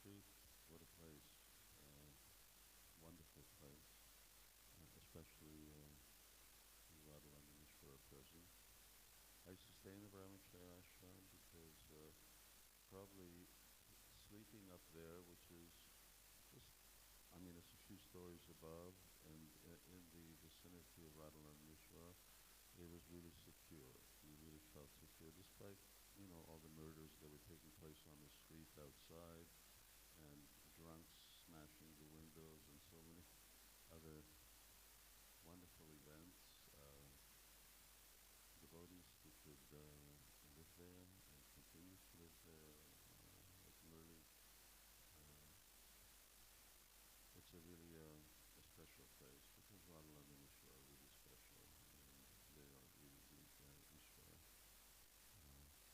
Retreat, what a place. Wonderful place, especially the Radhalandaneshwara present. I used to stay in the Brahmacari ashram because probably sleeping up there, which is just, I mean, it's a few stories above, and in the vicinity of Radhalandaneshwara, it was really secure. You really felt secure, despite, all the murders that were taking place on the street outside, and drunks smashing the windows, and so many other wonderful events. Devotees who could live there and continue to live there, like Murli. Uh, it's a really a special place because Radhalandan and Ishvara are really special, and they are really the Ishvara.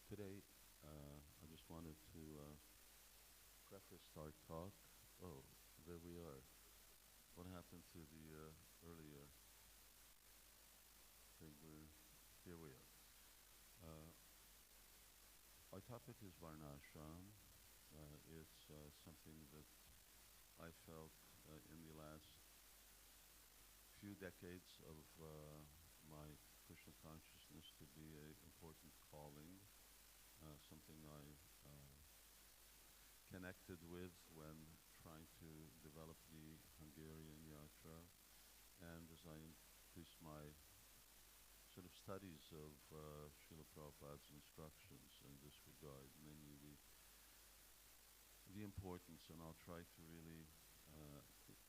Today, I just wanted to preface our talk. Oh, there we are. What happened to the earlier thing? Here we are. Our topic is Varnashram. It's something that I felt in the last few decades of my Krishna consciousness to be an important calling, something I connected with when trying to develop the Hungarian yatra, and as I increased my sort of studies of Srila Prabhupada's instructions in this regard, namely the importance, and I'll try to really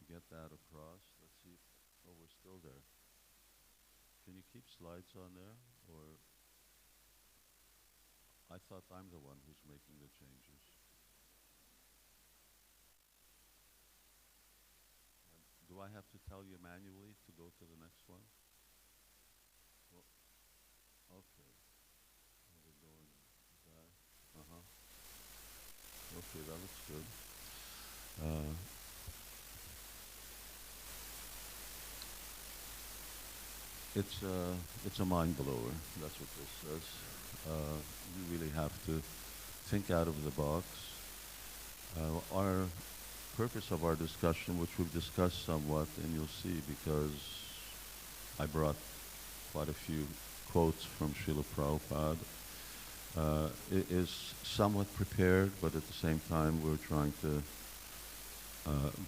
get that across. Let's see. Oh, we're still there. Can you keep slides on there, or I thought I'm the one who's making the changes. Do I have to tell you manually to go to the next one? Well, okay. We're going back. Okay, that looks good. It's a mind blower. That's what this says. You really have to think out of the box. Our purpose of our discussion, which we've discussed somewhat, and you'll see because I brought quite a few quotes from Srila Prabhupada, is somewhat prepared, but at the same time we're trying to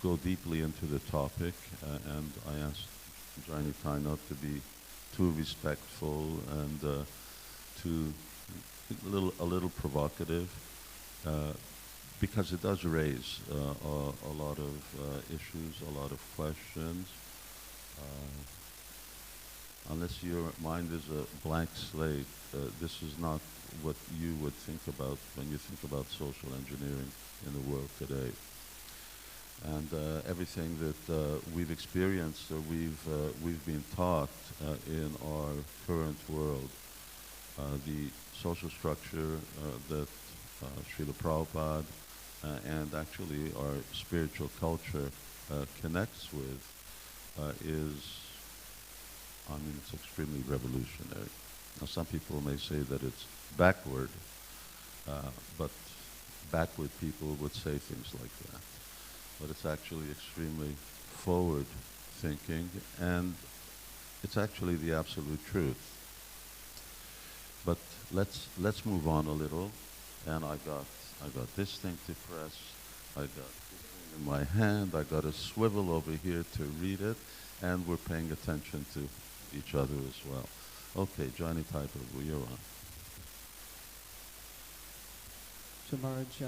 go deeply into the topic, and I asked Nitai not to be too respectful and too a little provocative, because it does raise a lot of issues, a lot of questions. Unless your mind is a blank slate, this is not what you would think about when you think about social engineering in the world today. And everything that we've experienced or we've been taught in our current world, the social structure that Srila Prabhupada and actually our spiritual culture connects with it's extremely revolutionary. Now some people may say that it's backward, but backward people would say things like that. But it's actually extremely forward thinking, and it's actually the absolute truth. But let's move on a little. And I got this thing to press, I got this thing in my hand, I got a swivel over here to read it, and we're paying attention to each other as well. Okay, Johnny Typer, you're on. So Maharaj,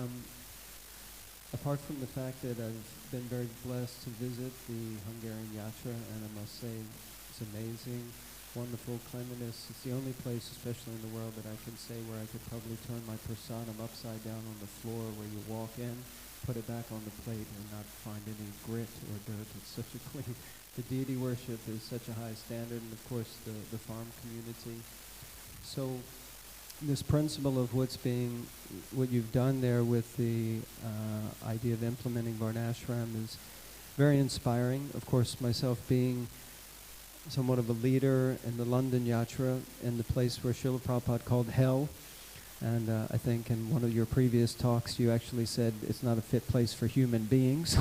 apart from the fact that I've been very blessed to visit the Hungarian Yatra, and I must say it's amazing, wonderful cleanliness. It's the only place, especially in the world, that I can say where I could probably turn my prasadam upside down on the floor where you walk in, put it back on the plate and not find any grit or dirt. It's such a clean... The deity worship is such a high standard, and of course the farm community. So this principle of what you've done there with the idea of implementing Varnashram is very inspiring. Of course, myself being somewhat of a leader in the London Yatra, in the place where Srila Prabhupada called hell, And I think in one of your previous talks, you actually said it's not a fit place for human beings.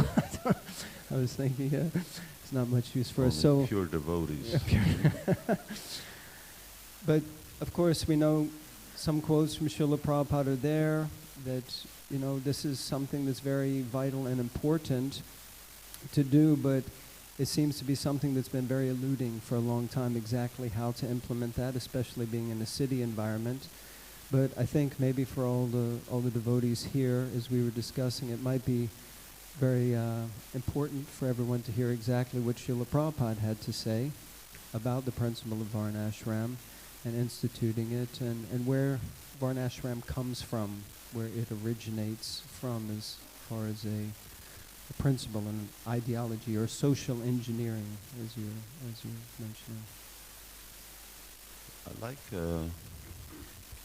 I was thinking it's not much use for us. So pure devotees. But of course, we know some quotes from Srila Prabhupada are there that, you know, this is something that's very vital and important to do, but it seems to be something that's been very eluding for a long time, exactly how to implement that, especially being in a city environment. But I think maybe for all the devotees here, as we were discussing, it might be very important for everyone to hear exactly what Srila Prabhupada had to say about the principle of Varnashram and instituting it, and where Varnashram comes from, where it originates from as far as a principle and ideology or social engineering, as you're mentioning.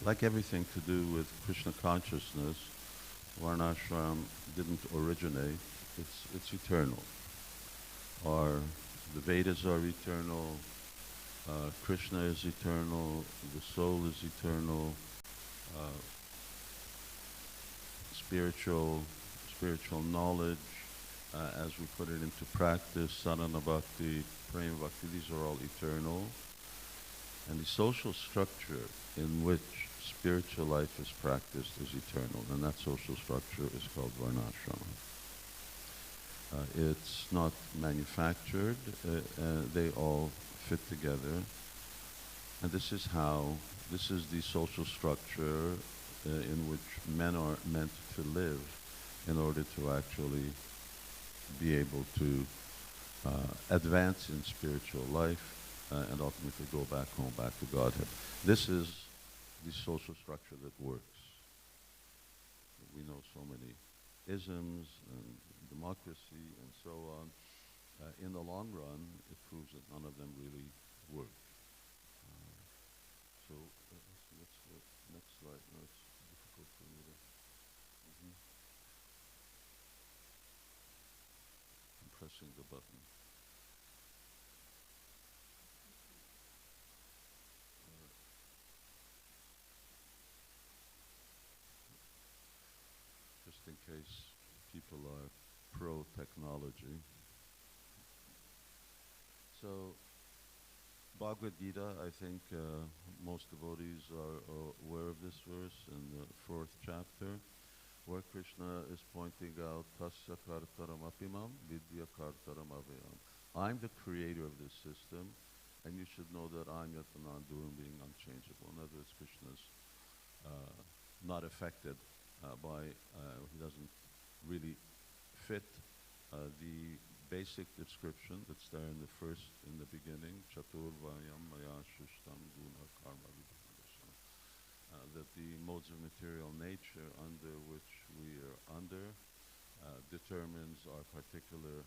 Like everything to do with Krishna consciousness, Varnashram didn't originate. It's eternal. The Vedas are eternal. Krishna is eternal. The soul is eternal. Spiritual knowledge, as we put it into practice, sadhana bhakti, prema bhakti, these are all eternal. And the social structure in which spiritual life is practiced is eternal, and that social structure is called Varnashrama. It's not manufactured, they all fit together. And this is the social structure in which men are meant to live in order to actually be able to advance in spiritual life and ultimately go back home, back to Godhead. This is the social structure that works. We know so many isms and democracy and so on. In the long run, it proves that none of them really work. So let's next slide. No, it's difficult for me to. I'm pressing the button. Just in case people are pro-technology. So, Bhagavad Gita, I think most devotees are aware of this verse in the 4th chapter, where Krishna is pointing out, Tasya kartaram apimam vidya kartaram avayam. I'm the creator of this system, and you should know that I'm yet the non-doing being unchangeable. In other words, Krishna's not affected by, he doesn't really fit the basic description that's there in the beginning, Chatur Vayam Maya Shishtam Guna Karma Vibhasana, that the modes of material nature under which we are under determines our particular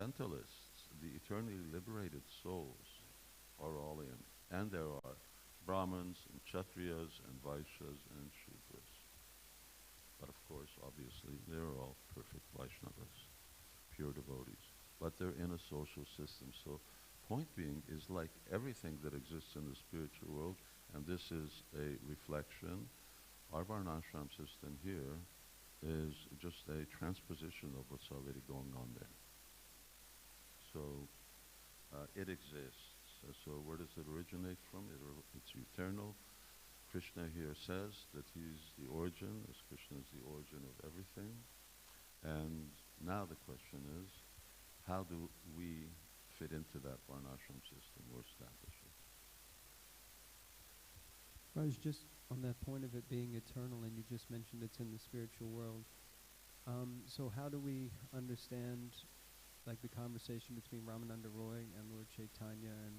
Mentalists, the eternally liberated souls, are all in. And there are Brahmins and Kshatriyas and Vaishyas and Shudras. But of course, obviously, they're all perfect Vaishnavas, pure devotees. But they're in a social system. So point being is like everything that exists in the spiritual world, and this is a reflection, our Varnashram system here is just a transposition of what's already going on there. So it exists. So where does it originate from? It's eternal. Krishna here says that he's the origin, as Krishna is the origin of everything. And now the question is, how do we fit into that Varnashram system or establish it? Raj, just on that point of it being eternal, and you just mentioned it's in the spiritual world, so how do we understand like the conversation between Ramananda Roy and Lord Chaitanya, and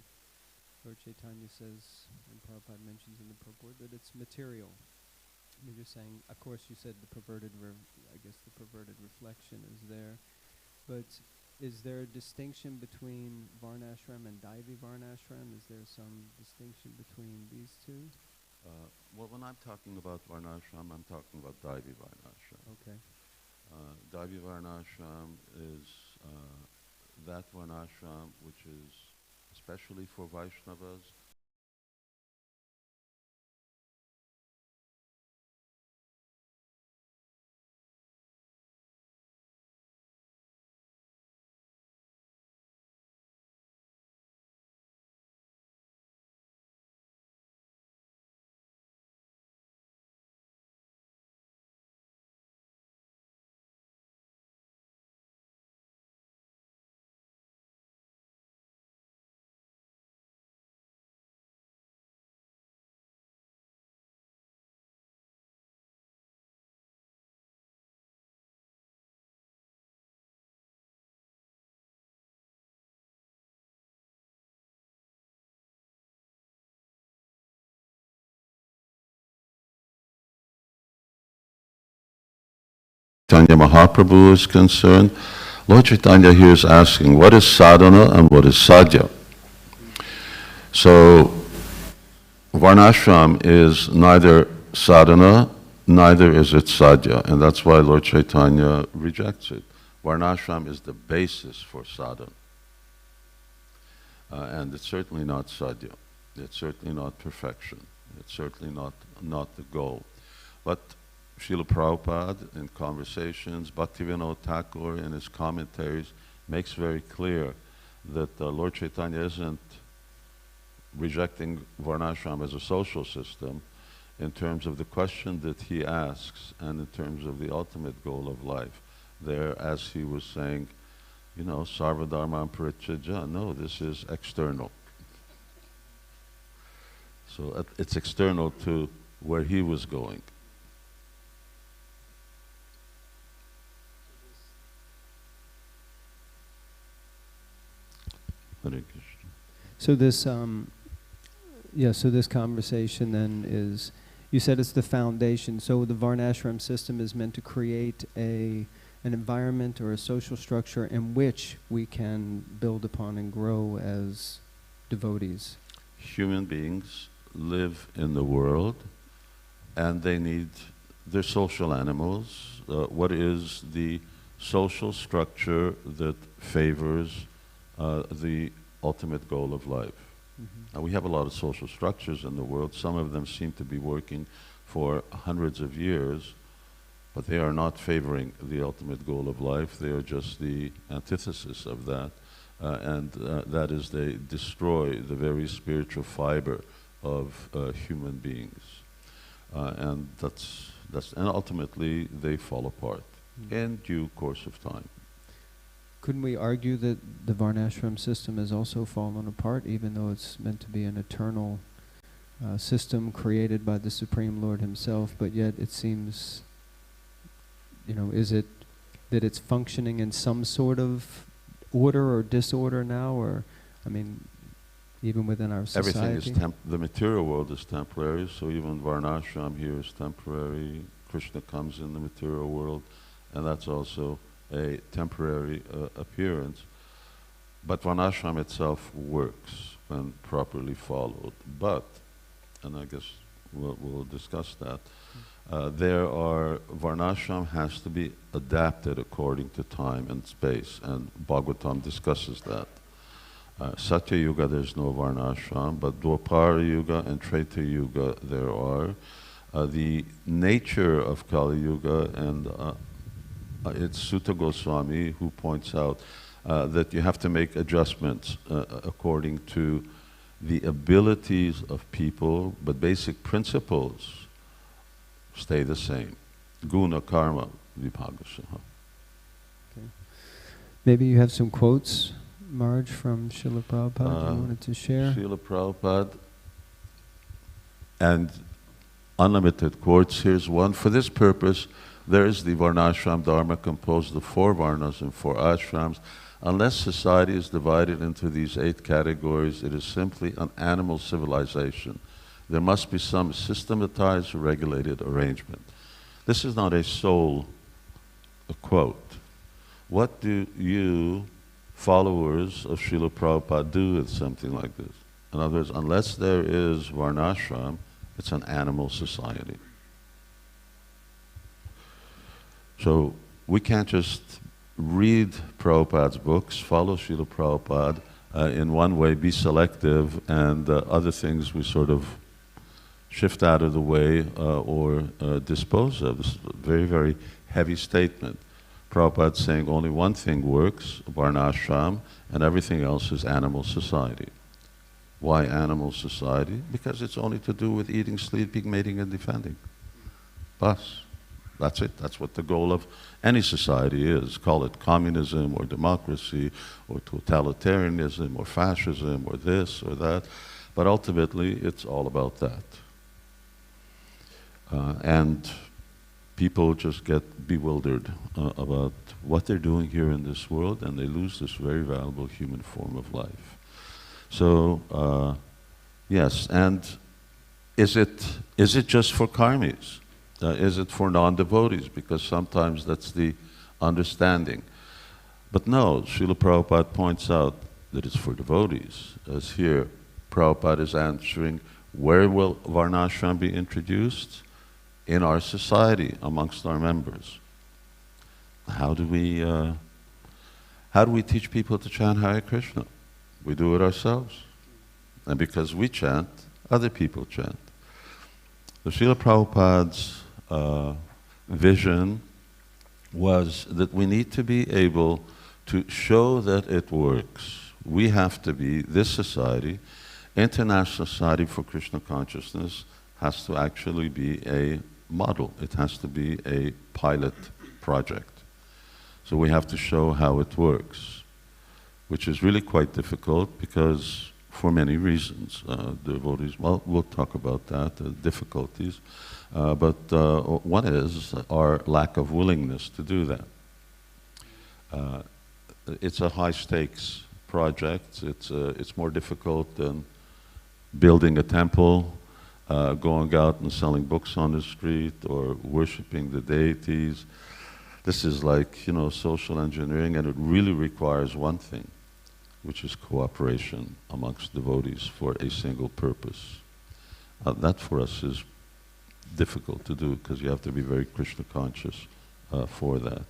Lord Chaitanya says, and Prabhupada mentions in the purport, that it's material. You're just saying, of course you said the perverted, I guess the perverted reflection is there, but is there a distinction between Varnashram and Daivi Varnashram? Is there some distinction between these two? Well, when I'm talking about Varnashram, I'm talking about Daivi Varnashram. Okay. Daivi Varnashram is that Varnashram which is especially for Vaishnavas. Chaitanya Mahaprabhu is concerned, Lord Chaitanya here is asking, what is sadhana and what is sadhya? So, Varnashram is neither sadhana, neither is it sadhya, and that's why Lord Chaitanya rejects it. Varnashram is the basis for sadhana, and it's certainly not sadhya. It's certainly not perfection. It's certainly not the goal. But Srila Prabhupada in conversations, Bhaktivinoda Thakur in his commentaries makes very clear that Lord Chaitanya isn't rejecting Varnashram as a social system in terms of the question that he asks and in terms of the ultimate goal of life. There, as he was saying, you know, Sarvadharma Parityajya, no, this is external. So it's external to where he was going. So this, so this conversation then is, you said it's the foundation. So the Varnashram system is meant to create an environment or a social structure in which we can build upon and grow as devotees. Human beings live in the world, and they're social animals. What is the social structure that favors the ultimate goal of life? Now, we have a lot of social structures in the world. Some of them seem to be working for hundreds of years, but they are not favoring the ultimate goal of life. They are just the antithesis of that, and that is they destroy the very spiritual fiber of human beings, and and ultimately they fall apart in due course of time. Couldn't we argue that the Varnashram system has also fallen apart, even though it's meant to be an eternal system created by the Supreme Lord Himself, but yet it seems, is it that it's functioning in some sort of order or disorder now, or, even within our society? Everything is the material world is temporary, so even Varnashram here is temporary. Krishna comes in the material world, and that's also a temporary appearance. But Varnashram itself works when properly followed. But, and I guess we'll discuss that, Varnashram has to be adapted according to time and space, and Bhagavatam discusses that. Satya Yuga, there's no Varnashram, but Dwapara Yuga and Treta Yuga there are. The nature of Kali Yuga, and it's Sutta Goswami who points out that you have to make adjustments according to the abilities of people, but basic principles stay the same. Guna, karma, vibhagasaha. Okay. Maybe you have some quotes, Marge, from Srila Prabhupada you wanted to share? Srila Prabhupada, and unlimited quotes. Here's one. For this purpose, there is the Varnashram Dharma composed of 4 Varnas and 4 ashrams. Unless society is divided into these 8 categories, it is simply an animal civilization. There must be some systematized, regulated arrangement. This is not a sole quote. What do you, followers of Srila Prabhupada, do with something like this? In other words, unless there is Varnashram, it's an animal society. So we can't just read Prabhupada's books, follow Srila Prabhupada, in one way be selective, and other things we sort of shift out of the way or dispose of. This is a very, very heavy statement. Prabhupada saying only one thing works, Varnashram, and everything else is animal society. Why animal society? Because it's only to do with eating, sleeping, mating, and defending. Bas. That's it. That's what the goal of any society is. Call it communism or democracy or totalitarianism or fascism or this or that. But ultimately, it's all about that. And people just get bewildered about what they're doing here in this world, and they lose this very valuable human form of life. So, yes, and is it just for karmis? Is it for non-devotees? Because sometimes that's the understanding. But no, Srila Prabhupada points out that it's for devotees. As here, Prabhupada is answering, where will Varnashram be introduced? In our society, amongst our members. How do we teach people to chant Hare Krishna? We do it ourselves. And because we chant, other people chant. The Srila Prabhupada's vision was that we need to be able to show that it works. We have to be, this society, International Society for Krishna Consciousness, has to actually be a model. It has to be a pilot project. So we have to show how it works, which is really quite difficult because for many reasons. Devotees, well, we'll talk about that, difficulties. But one is our lack of willingness to do that. It's a high stakes project. It's more difficult than building a temple, going out and selling books on the street or worshiping the deities. This is like, social engineering, and it really requires one thing, which is cooperation amongst devotees for a single purpose. That for us is difficult to do because you have to be very Krishna conscious for that.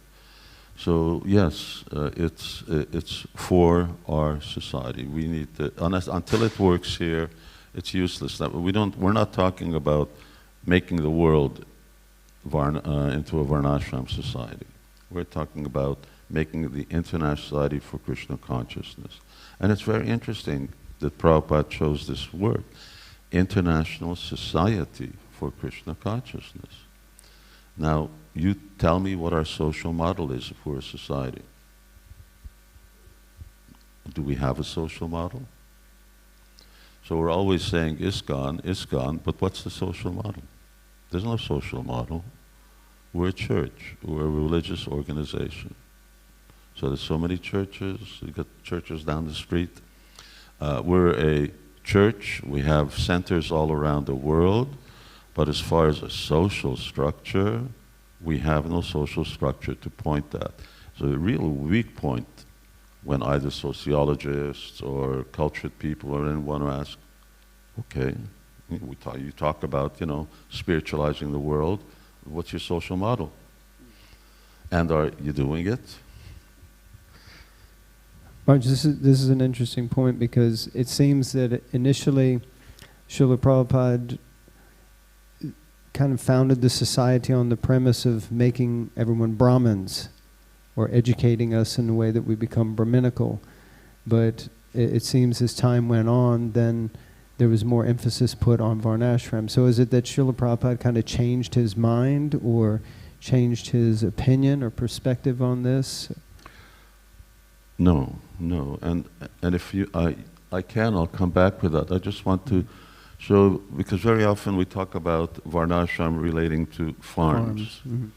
So yes, it's for our society. We need to, until it works here, it's useless. We're not talking about making the world into a Varnashram society. We're talking about making the International Society for Krishna Consciousness. And it's very interesting that Prabhupada chose this word, International Society for Krishna Consciousness. Now, you tell me what our social model is for a society. Do we have a social model? So we're always saying ISKCON, ISKCON, but what's the social model? There's no social model. We're a church. We're a religious organization. So there's so many churches. You've got churches down the street. We're a church. We have centers all around the world. But as far as a social structure, we have no social structure to point at. So the real weak point when either sociologists or cultured people or anyone ask, okay, you talk about, spiritualizing the world, what's your social model? And are you doing it? Maharaj, this is an interesting point, because it seems that initially Srila Prabhupada kind of founded the society on the premise of making everyone Brahmins, or educating us in a way that we become Brahminical. But it seems as time went on, then there was more emphasis put on Varnashram. So is it that Srila Prabhupada kind of changed his mind, or changed his opinion or perspective on this? No. And if I'll come back with that. I just want to show, because very often we talk about Varnashram relating to farms. Mm-hmm.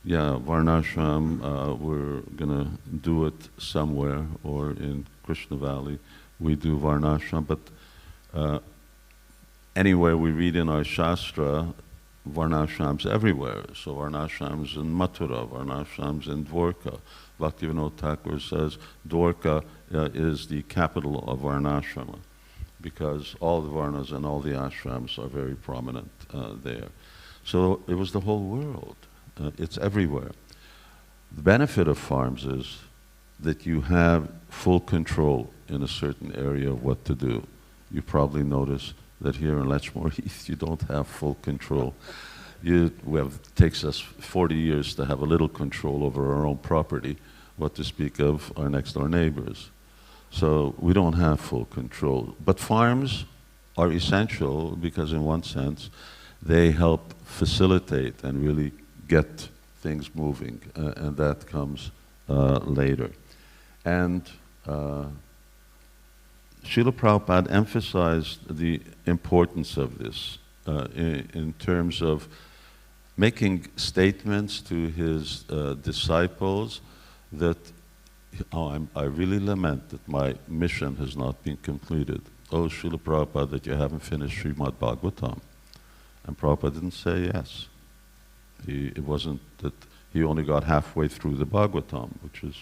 Yeah, Varnashram, we're going to do it somewhere, or in Krishna Valley we do Varnashram, but anywhere we read in our Shastra, Varnashrams everywhere. So Varnashrams in Mathura, Varnashrams in Dwarka. Bhaktivinoda Thakur says Dwarka is the capital of Varnashrama, because all the Varnas and all the ashrams are very prominent there. So it was the whole world. It's everywhere. The benefit of farms is that you have full control in a certain area of what to do. You probably notice that here in Lechmore Heath you don't have full control. It takes us 40 years to have a little control over our own property, what to speak of our next door neighbors. So we don't have full control. But farms are essential because in one sense they help facilitate and really get things moving, and that comes later. And Srila Prabhupada emphasized the importance of this in terms of making statements to his disciples that, I really lament that my mission has not been completed. Oh, Srila Prabhupada, that you haven't finished Srimad Bhagavatam. And Prabhupada didn't say yes. It wasn't that he only got halfway through the Bhagavatam, which is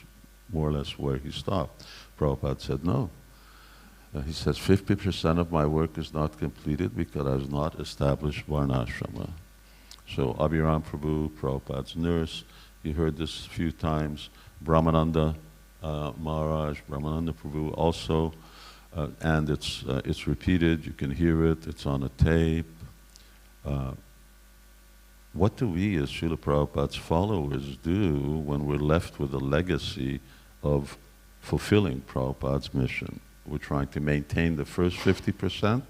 more or less where he stopped. Prabhupada said no. He says 50% of my work is not completed because I have not established Varnashrama. So Abhiram Prabhu, Prabhupada's nurse, you heard this a few times, Brahmananda Maharaj, Brahmananda Prabhu also, and it's repeated, you can hear it, it's on a tape. What do we as Srila Prabhupada's followers do when we're left with a legacy of fulfilling Prabhupada's mission? We're trying to maintain the first 50%,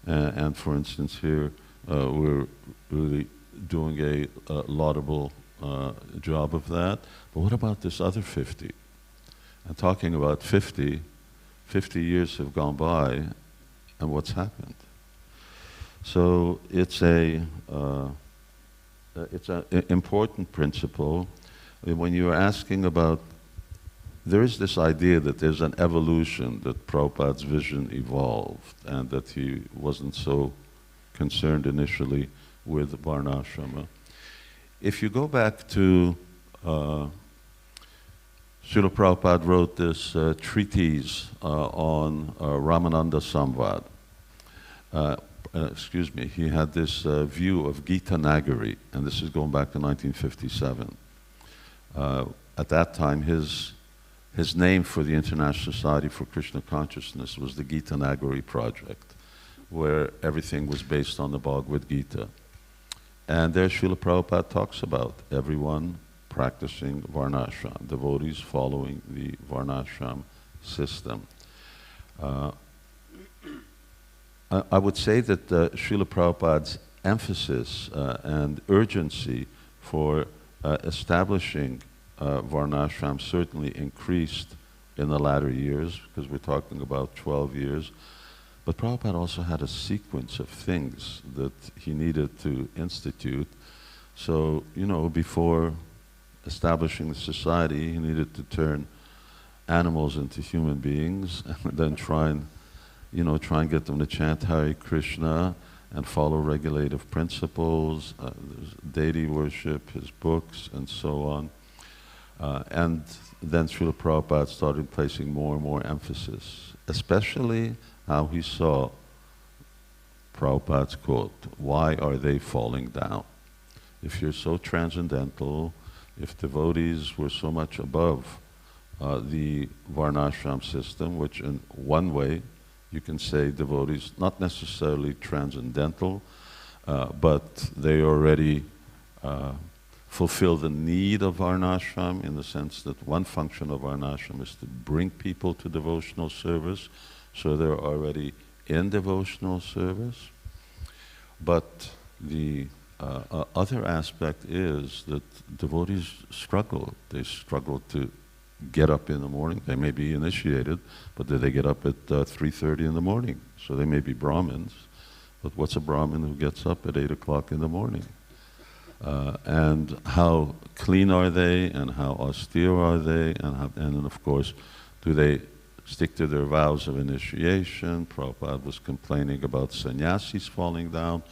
and for instance here, we're really doing a laudable job of that. But what about this other 50? And talking about 50 years have gone by, and what's happened? So it's an important principle. When you're asking about, there is this idea that there's an evolution, that Prabhupada's vision evolved, and that he wasn't so concerned initially with Varnashrama. If you go back to, Srila Prabhupada wrote this treatise on Ramananda Samvad. He had this view of Gita Nagari, and this is going back to 1957. At that time, his name for the International Society for Krishna Consciousness was the Gita Nagari Project, where everything was based on the Bhagavad Gita. And there Srila Prabhupada talks about everyone practicing Varnashram, devotees following the Varnashram system. I would say that Srila Prabhupada's emphasis and urgency for establishing Varnashram certainly increased in the latter years, because we're talking about 12 years. But Prabhupada also had a sequence of things that he needed to institute. So, before establishing the society, he needed to turn animals into human beings, and then try and get them to chant Hare Krishna and follow regulative principles, deity worship, his books, and so on. And then Srila Prabhupada started placing more and more emphasis, especially how he saw Prabhupada's quote, "Why are they falling down? If you're so transcendental, if devotees were so much above the Varnashram system," which in one way you can say devotees, not necessarily transcendental, but they already fulfill the need of Varnashram, in the sense that one function of Varnashram is to bring people to devotional service, so they're already in devotional service. But the other aspect is that devotees struggle. They struggle to get up in the morning. They may be initiated, but they get up at 3:30 in the morning. So they may be Brahmins, but what's a Brahmin who gets up at 8 o'clock in the morning? And how clean are they, and how austere are they, and then of course, do they stick to their vows of initiation? Prabhupada was complaining about sannyasis falling down.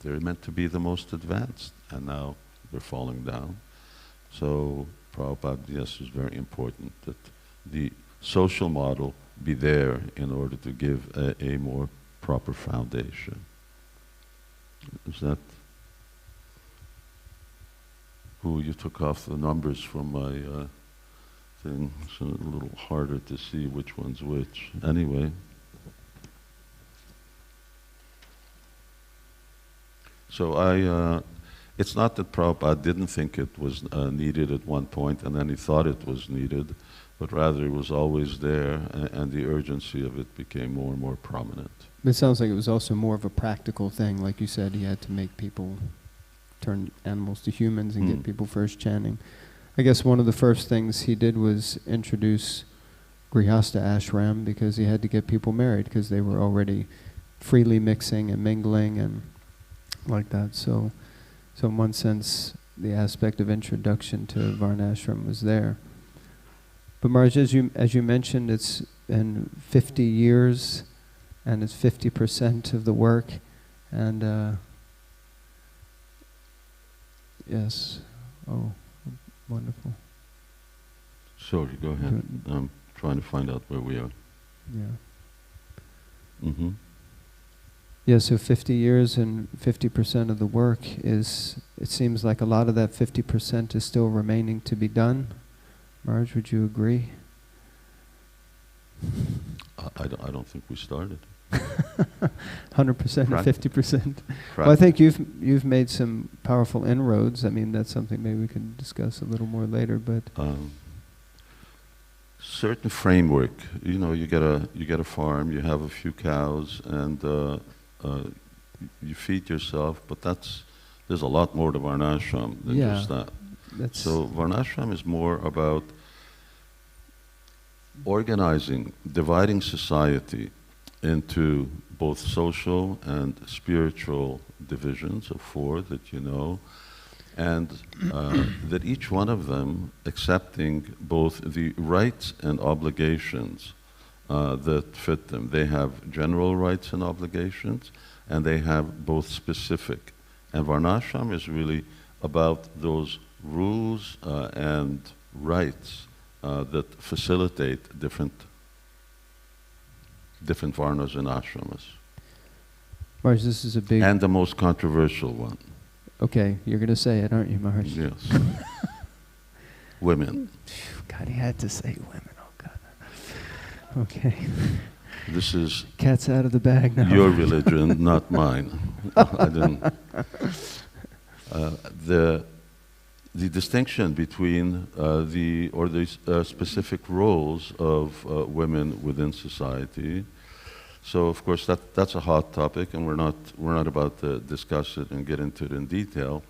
They're meant to be the most advanced, and now they're falling down. So Prabhupada, yes, is very important that the social model be there in order to give a more proper foundation. Is that? Ooh, you took off the numbers from my thing. It's a little harder to see which one's which. Anyway. So it's not that Prabhupada didn't think it was needed at one point and then he thought it was needed, but rather it was always there, and the urgency of it became more and more prominent. It sounds like it was also more of a practical thing. Like you said, he had to make people turn animals to humans and get people first chanting. I guess one of the first things he did was introduce Grihastha ashram, because he had to get people married because they were already freely mixing and mingling and like that. So in one sense, the aspect of introduction to Varnashram was there. But Maharaj, as you mentioned, it's been 50 years and it's 50% of the work, and yes, oh, wonderful. Sorry, go ahead. I'm trying to find out where we are. Yeah. Yeah, so 50 years and 50% of the work is, it seems like a lot of that 50% is still remaining to be done. Maharaj, would you agree? I don't think we started. 100% and 50%. Well, I think you've made some powerful inroads. I mean, that's something maybe we can discuss a little more later. But certain framework. You know, you get a farm, you have a few cows, and you feed yourself. But there's a lot more to Varnashram than just that. So Varnashram is more about organizing, dividing society into both social and spiritual divisions of 4 that you know, and that each one of them accepting both the rights and obligations that fit them. They have general rights and obligations, and they have both specific. And Varnashram is really about those rules and rights that facilitate different varnas and ashramas. Maharaj, this is a big... And the most controversial one. Okay, you're going to say it, aren't you, Maharaj? Yes. Women. God, he had to say women. Oh, God. Okay. This is... Cat's out of the bag now. Your religion, not mine. I didn't... The distinction between the specific roles of women within society. So of course that's a hot topic, and we're not about to discuss it and get into it in detail.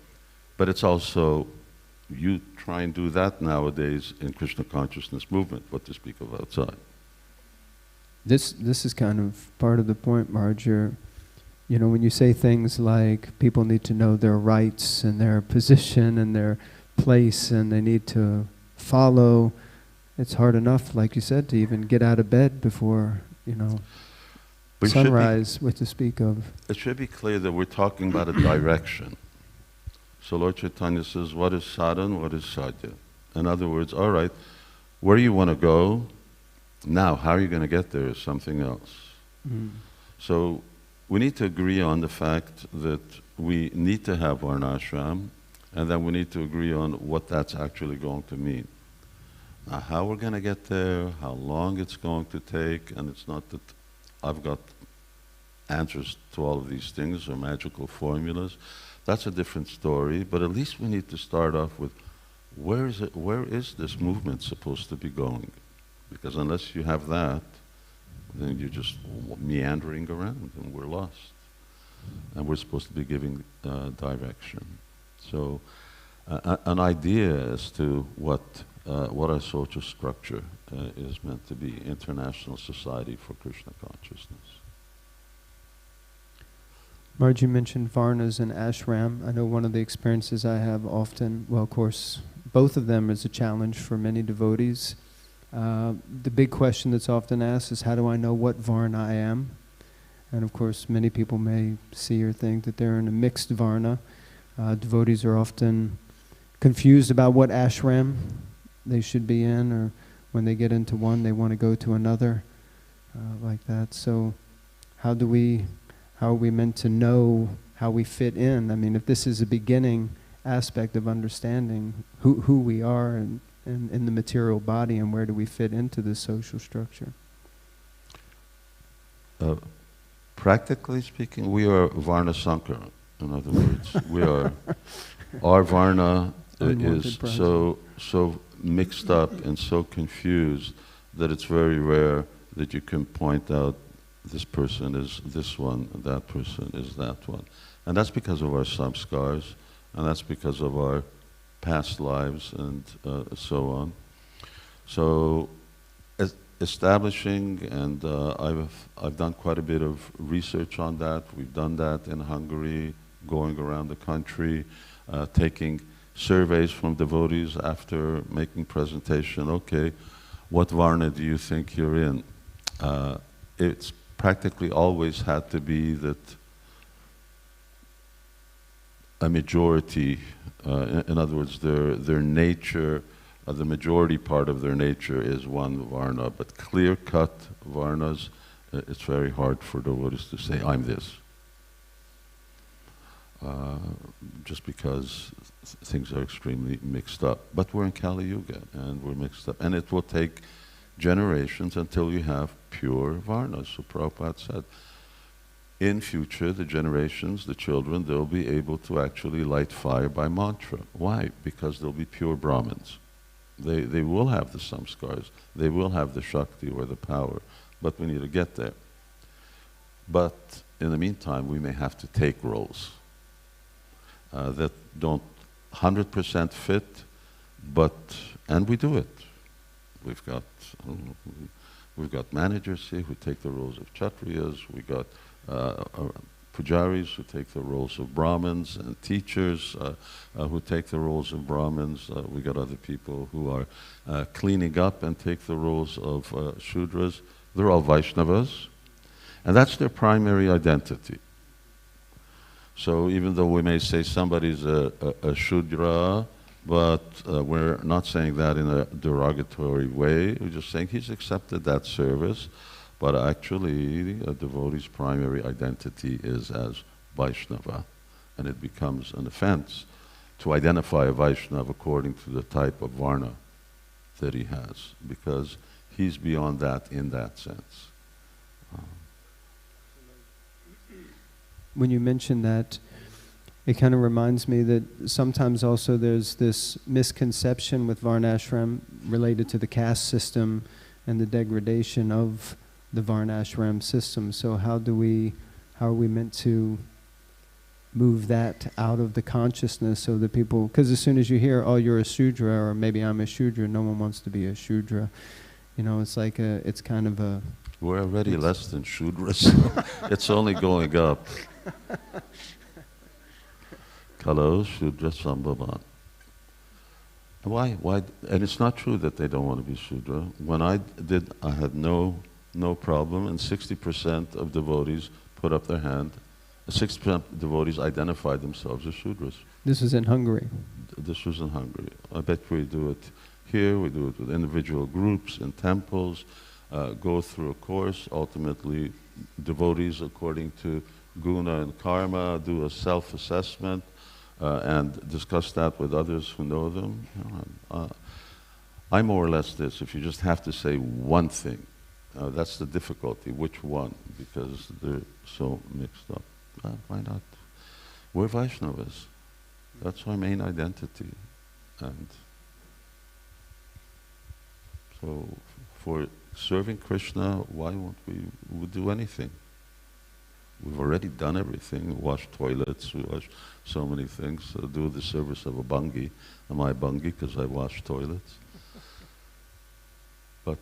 But it's also, you try and do that nowadays in Krishna consciousness movement, what to speak of outside. This is kind of part of the point, Maharaj. You know, when you say things like people need to know their rights and their position and their place, and they need to follow, it's hard enough, like you said, to even get out of bed before, but sunrise, what to speak of. It should be clear that we're talking about a direction. So Lord Chaitanya says, what is sadhana, what is sadhya? In other words, all right, where you want to go, now how are you going to get there is something else. So we need to agree on the fact that we need to have Varnashram, and then we need to agree on what that's actually going to mean. Now, how we're going to get there, how long it's going to take, and it's not that I've got answers to all of these things or magical formulas. That's a different story, but at least we need to start off with where is this movement supposed to be going? Because unless you have that, then you're just meandering around and we're lost. And we're supposed to be giving direction. So an idea as to what our social structure is meant to be, International Society for Krishna Consciousness. Maharaj, you mentioned Varnas and Ashram. I know one of the experiences I have often, well, of course, both of them is a challenge for many devotees. The big question that's often asked is, how do I know what Varna I am? And of course, many people may see or think that they're in a mixed Varna. Devotees are often confused about what ashram they should be in, or when they get into one, they want to go to another, like that. So how are we meant to know how we fit in? I mean, if this is a beginning aspect of understanding who we are and in the material body, and where do we fit into this social structure? Practically speaking, we are Varna Sankara. In other words, we are, our Varna is so mixed up and so confused that it's very rare that you can point out this person is this one, that person is that one. And that's because of our samskars, and that's because of our past lives and so on. So establishing, and I've done quite a bit of research on that. We've done that in Hungary, going around the country, taking surveys from devotees after making presentation. Okay, what Varna do you think you're in? It's practically always had to be that a majority, in other words, their nature, the majority part of their nature is one Varna, but clear-cut Varnas, it's very hard for devotees to say, I'm this. Just because things are extremely mixed up. But we're in Kali Yuga, and we're mixed up. And it will take generations until you have pure Varnas. So Prabhupada said, in future, the generations, the children, they'll be able to actually light fire by mantra. Why? Because they'll be pure Brahmins. They will have the samskars, they will have the Shakti or the power, but we need to get there. But in the meantime, we may have to take roles that don't 100% fit, and we do it. We've got managers here who take the roles of Kshatriyas, we got pujaris who take the roles of Brahmins, and teachers who take the roles of Brahmins. We got other people who are cleaning up and take the roles of Shudras. They're all Vaishnavas, and that's their primary identity. So even though we may say somebody's a Shudra, but we're not saying that in a derogatory way, we're just saying he's accepted that service. But actually, a devotee's primary identity is as Vaishnava, and it becomes an offense to identify a Vaishnava according to the type of Varna that he has, because he's beyond that in that sense. When you mention that, it kind of reminds me that sometimes also there's this misconception with Varnashram related to the caste system and the degradation of the Varnashram system. So how are we meant to move that out of the consciousness so that people, because as soon as you hear, oh, you're a Shudra, or maybe I'm a Shudra, no one wants to be a Shudra. You know, it's like it's kind of a... We're already less than Shudras. It's only going up. Kalo Shudra Sambhavan. Why? And it's not true that they don't want to be Shudra. When I did, I had no problem, and 60% of devotees put up their hand. 60% of devotees identified themselves as Shudras. This is in Hungary. this was in Hungary. I bet we do it here, we do it with individual groups in temples, go through a course, ultimately devotees according to guna and karma, do a self-assessment, and discuss that with others who know them. I more or less this, if you just have to say one thing, that's the difficulty, which one, because they're so mixed up. Why not? We're Vaishnavas. That's our main identity. And so for serving Krishna, why won't we do anything? We've already done everything, wash toilets, we wash so many things, do the service of a Bangi. Am I a Bangi because I wash toilets? But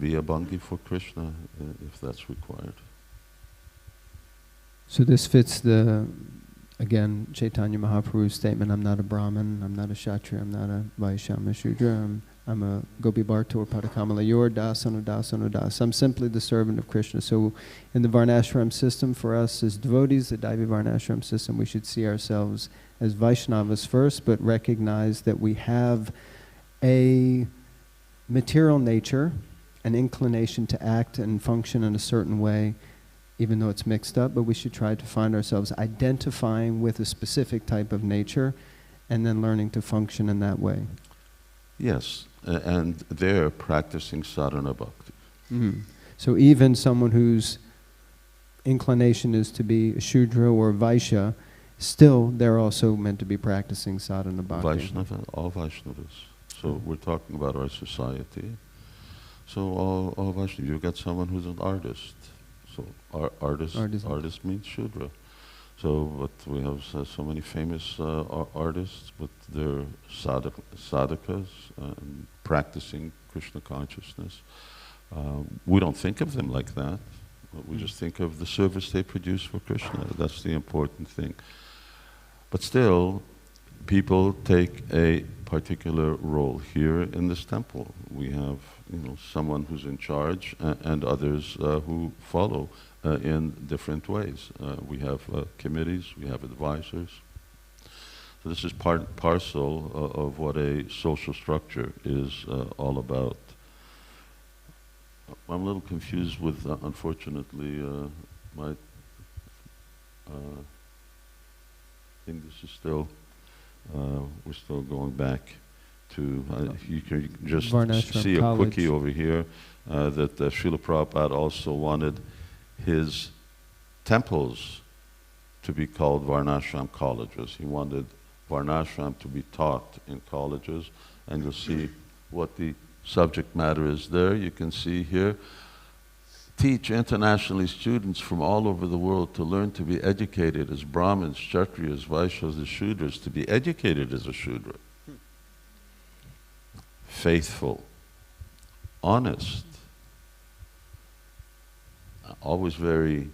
be a Bangi for Krishna if that's required. So this fits the, again, Chaitanya Mahaprabhu's statement, I'm not a Brahmin, I'm not a Kshatriya, I'm not a Vaishya, I'm a Shudra, I'm a Gopi Bhartur Padakamala, you're Dasana Dasana Das. I'm simply the servant of Krishna. So in the Varnashram system, for us as devotees, the Daivi Varnashram system, we should see ourselves as Vaishnavas first, but recognize that we have a material nature, an inclination to act and function in a certain way, even though it's mixed up, but we should try to find ourselves identifying with a specific type of nature and then learning to function in that way. Yes, and they're practicing sadhana bhakti. Mm-hmm. So even someone whose inclination is to be a Shudra or Vaishya, still they're also meant to be practicing sadhana bhakti. Vaishnava, all Vaishnavas. So we're talking about our society. So all Vaishnavas, you get someone who's an artist. So artist means Shudra. So, but we have so many famous artists, but they're sadhakas, practicing Krishna consciousness. We don't think of them like that. We just think of the service they produce for Krishna. That's the important thing. But still, people take a particular role here in this temple. We have, someone who's in charge and others who follow in different ways. We have committees, we have advisors. So this is part and parcel of what a social structure is all about. I'm a little confused with, unfortunately, my I think this is still, we're still going back to, you can just see a quickie over here that Srila Prabhupada also wanted his temples to be called Varnashram colleges. He wanted Varnashram to be taught in colleges, and you'll see what the subject matter is there. You can see here, teach internationally students from all over the world to learn to be educated as Brahmins, Kshatriyas, Vaishyas, as Shudras, to be educated as a Shudra. Faithful, honest, always very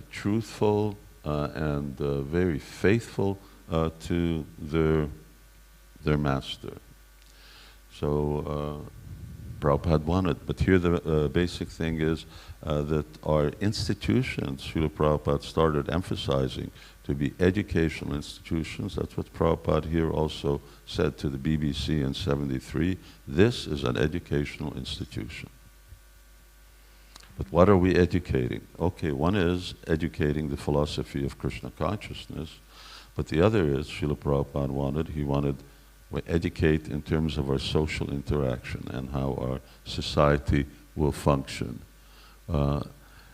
truthful and very faithful to their master. So Prabhupada wanted, but here the basic thing is that our institutions, Srila Prabhupada started emphasizing to be educational institutions. That's what Prabhupada here also said to the BBC in '73. This is an educational institution. But what are we educating? Okay, one is educating the philosophy of Krishna consciousness, but the other is, Srila Prabhupada he wanted we educate in terms of our social interaction and how our society will function.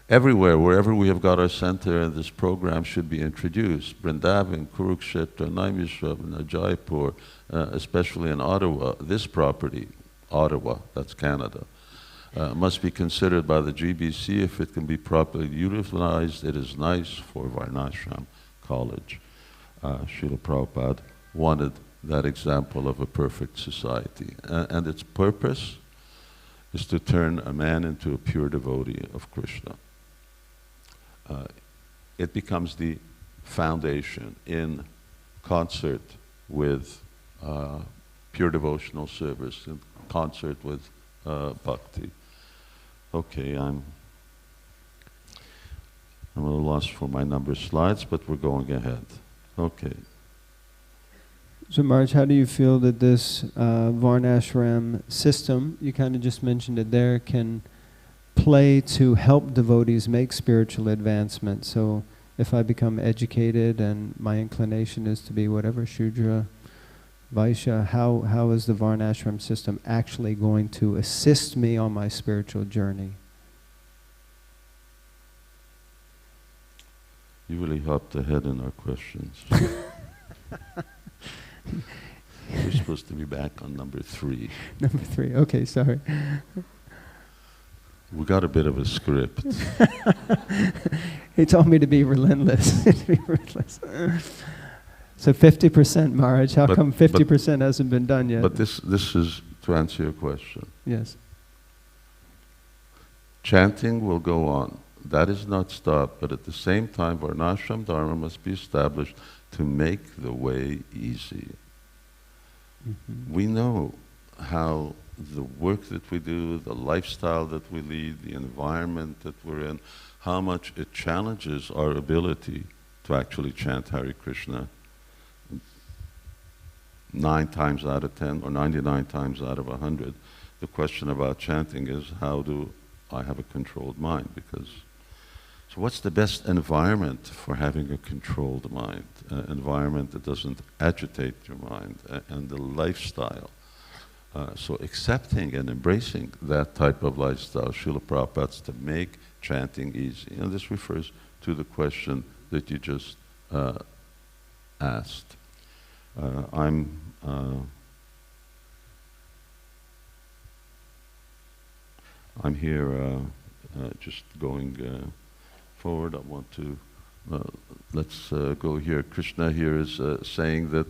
Everywhere, wherever we have got our center, this program should be introduced. Vrindavan, Kurukshetra, Naimishram, Jaipur, especially in Ottawa, this property, Ottawa, that's Canada, must be considered by the GBC. If it can be properly utilized, it is nice for Varnashram College. Srila Prabhupada wanted that example of a perfect society. And its purpose is to turn a man into a pure devotee of Krishna. It becomes the foundation in concert with pure devotional service, in concert with bhakti. Okay, I'm a little lost for my number slides, but we're going ahead. Okay. So Maharaj, how do you feel that this Varnashram system, you kind of just mentioned it there, can play to help devotees make spiritual advancement? So if I become educated and my inclination is to be whatever, Shudra, Vaishya, how is the Varnashram system actually going to assist me on my spiritual journey? You really hopped ahead in our questions. We're supposed to be back on number 3. Number 3, okay, sorry. We got a bit of a script. He told me to be relentless. To be relentless. So 50%, Maharaj. How come 50% hasn't been done yet? But this is to answer your question. Yes. Chanting will go on. That is not stopped, but at the same time, Varnashram Dharma must be established to make the way easy. Mm-hmm. We know how the work that we do, the lifestyle that we lead, the environment that we're in, how much it challenges our ability to actually chant Hare Krishna 9 times out of 10 or 99 times out of 100. The question about chanting is, how do I have a controlled mind? Because so what's the best environment for having a controlled mind? An environment that doesn't agitate your mind, and the lifestyle. So accepting and embracing that type of lifestyle, Srila Prabhupada's to make chanting easy. And this refers to the question that you just asked. I'm here just going forward. I want to, let's go here. Krishna here is saying that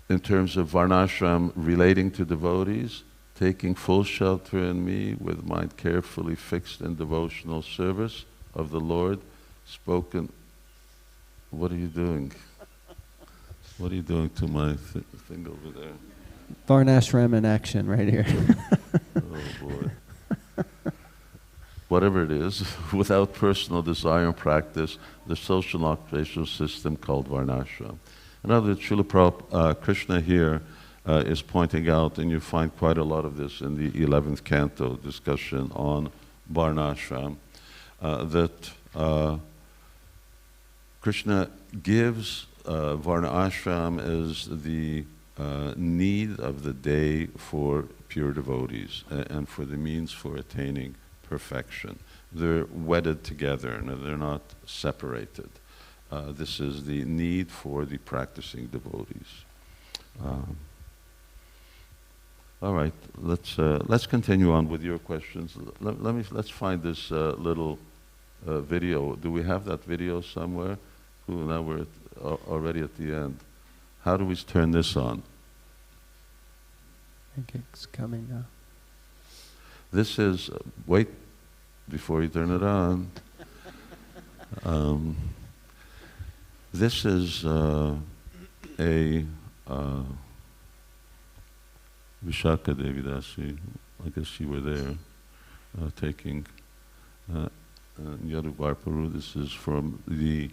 in terms of Varnashram relating to devotees, taking full shelter in me with mind carefully fixed in devotional service of the Lord, spoken. What are you doing? What are you doing to my thing over there? Varnashram in action right here. Oh boy. Whatever it is, without personal desire and practice, the social and occupational system called Varnashram. In other words, Srila Prabhupada, Krishna here is pointing out, and you find quite a lot of this in the 11th canto discussion on Varnashram, that Krishna gives Varnashram as the need of the day for pure devotees and for the means for attaining perfection. They're wedded together and they're not separated. This is the need for the practicing devotees. All right, let's continue on with your questions. Let's find this little video. Do we have that video somewhere? Ooh, now we're already at the end. How do we turn this on? I think it's coming now. This is, wait, before you turn it on. This is a Vishaka Devidasi, I guess you were there, taking Yadu Varparu. This is from the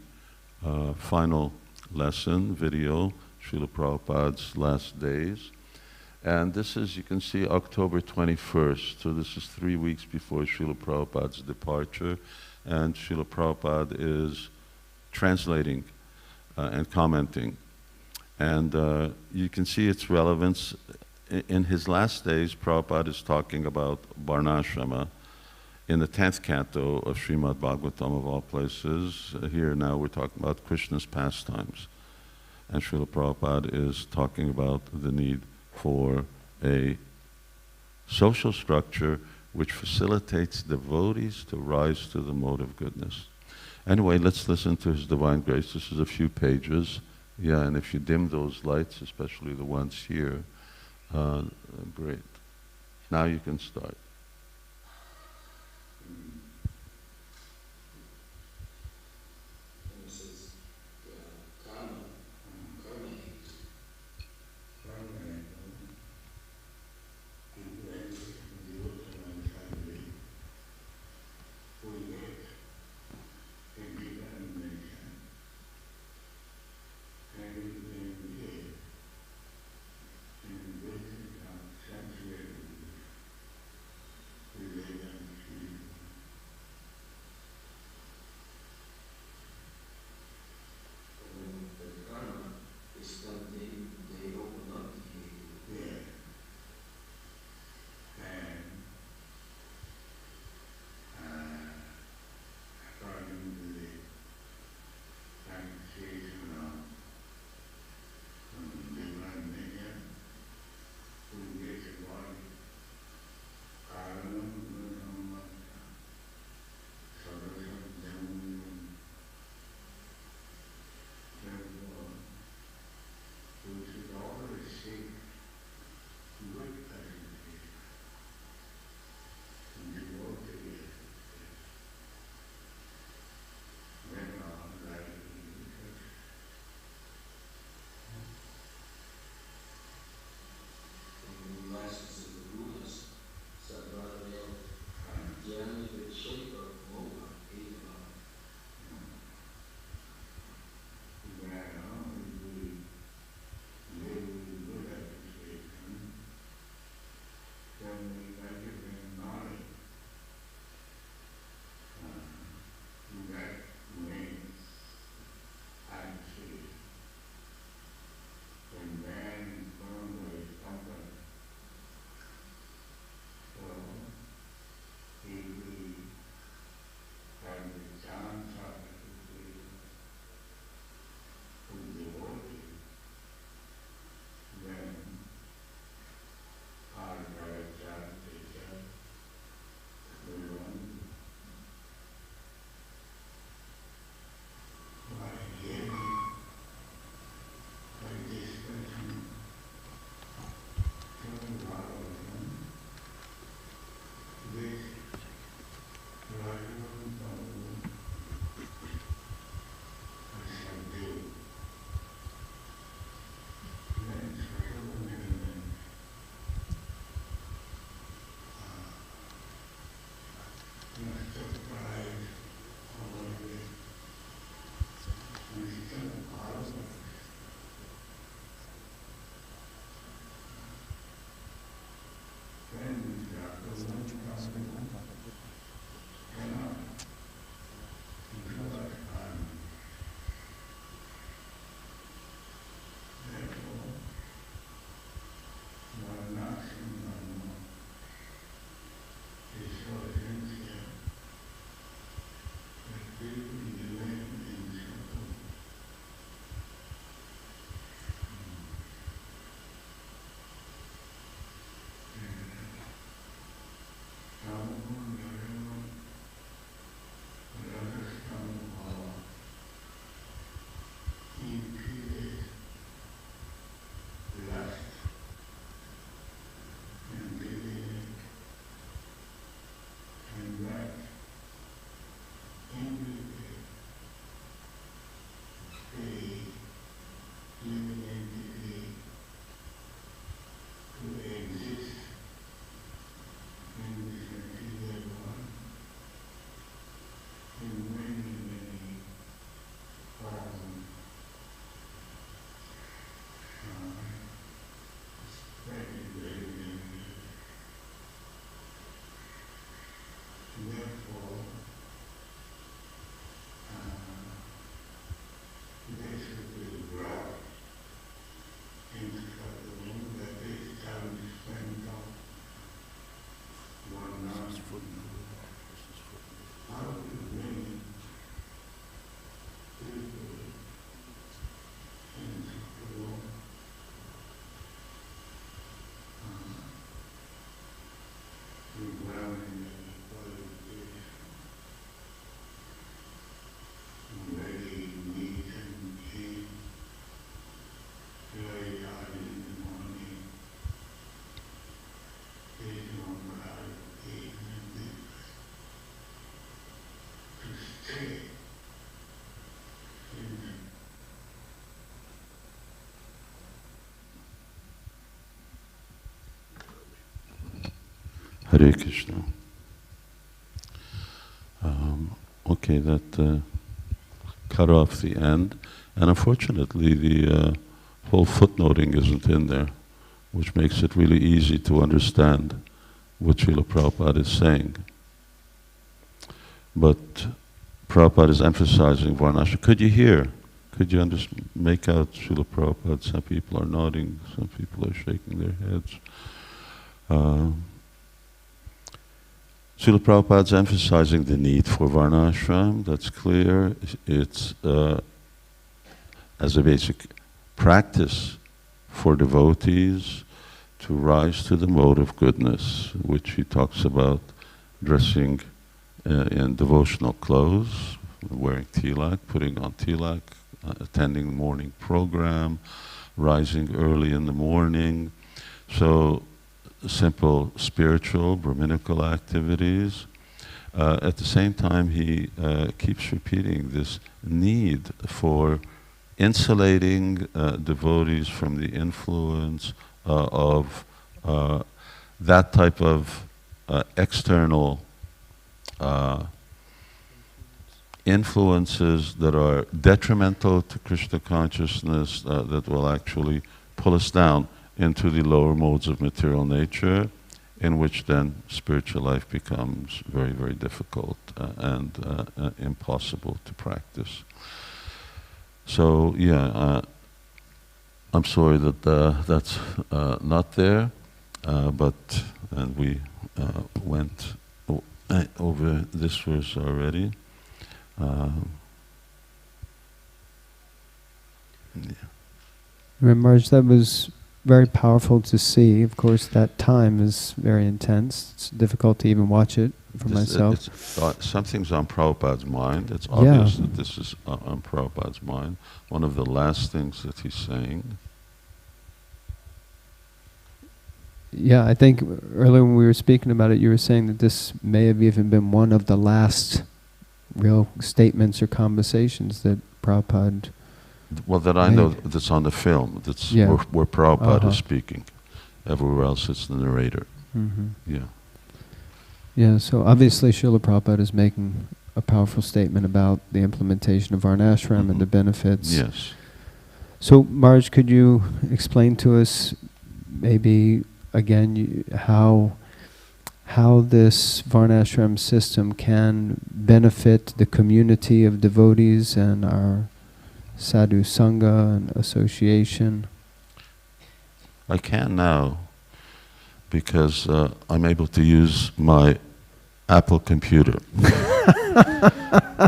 final lesson video, Srila Prabhupada's last days. And this is, you can see, October 21st. So this is 3 weeks before Srila Prabhupada's departure. And Srila Prabhupada is translating and commenting. And you can see its relevance. In his last days, Prabhupada is talking about Varnashrama in the 10th canto of Srimad Bhagavatam, of all places. Here now we're talking about Krishna's pastimes. And Srila Prabhupada is talking about the need for a social structure which facilitates devotees to rise to the mode of goodness. Anyway, let's listen to His Divine Grace. This is a few pages. Yeah, and if you dim those lights, especially the ones here, great. Now you can start. Hare Krishna. Okay, that cut off the end, and unfortunately the whole footnoting isn't in there, which makes it really easy to understand what Srila Prabhupada is saying. But Prabhupada is emphasizing Varnashrama. Could you hear? Could you make out Srila Prabhupada? Some people are nodding, some people are shaking their heads. Srila Prabhupada is emphasizing the need for Varnashram, that's clear. It's as a basic practice for devotees to rise to the mode of goodness, which he talks about dressing in devotional clothes, wearing tilak, putting on tilak, attending the morning program, rising early in the morning. So simple spiritual, Brahminical activities. At the same time, he keeps repeating this need for insulating devotees from the influence of that type of external influences that are detrimental to Krishna consciousness, that will actually pull us down into the lower modes of material nature, in which then spiritual life becomes very, very difficult and impossible to practice. So, yeah, I'm sorry that that's not there, and we went over this verse already. Yeah. Maharaj, that was very powerful to see. Of course, that time is very intense. It's difficult to even watch it for myself. Something's on Prabhupada's mind. It's obvious that this is on Prabhupada's mind. One of the last things that he's saying. Yeah, I think earlier when we were speaking about it, you were saying that this may have even been one of the last real statements or conversations that Prabhupada. Well, that I know that's on the film. That's where Prabhupada is speaking. Everywhere else it's the narrator. Mm-hmm. Yeah. Yeah, so obviously Srila Prabhupada is making a powerful statement about the implementation of Varnasram and the benefits. Yes. So, Maharaj, could you explain to us maybe again how this Varnashram system can benefit the community of devotees and our sadhu sangha and association? I can now because I'm able to use my Apple computer.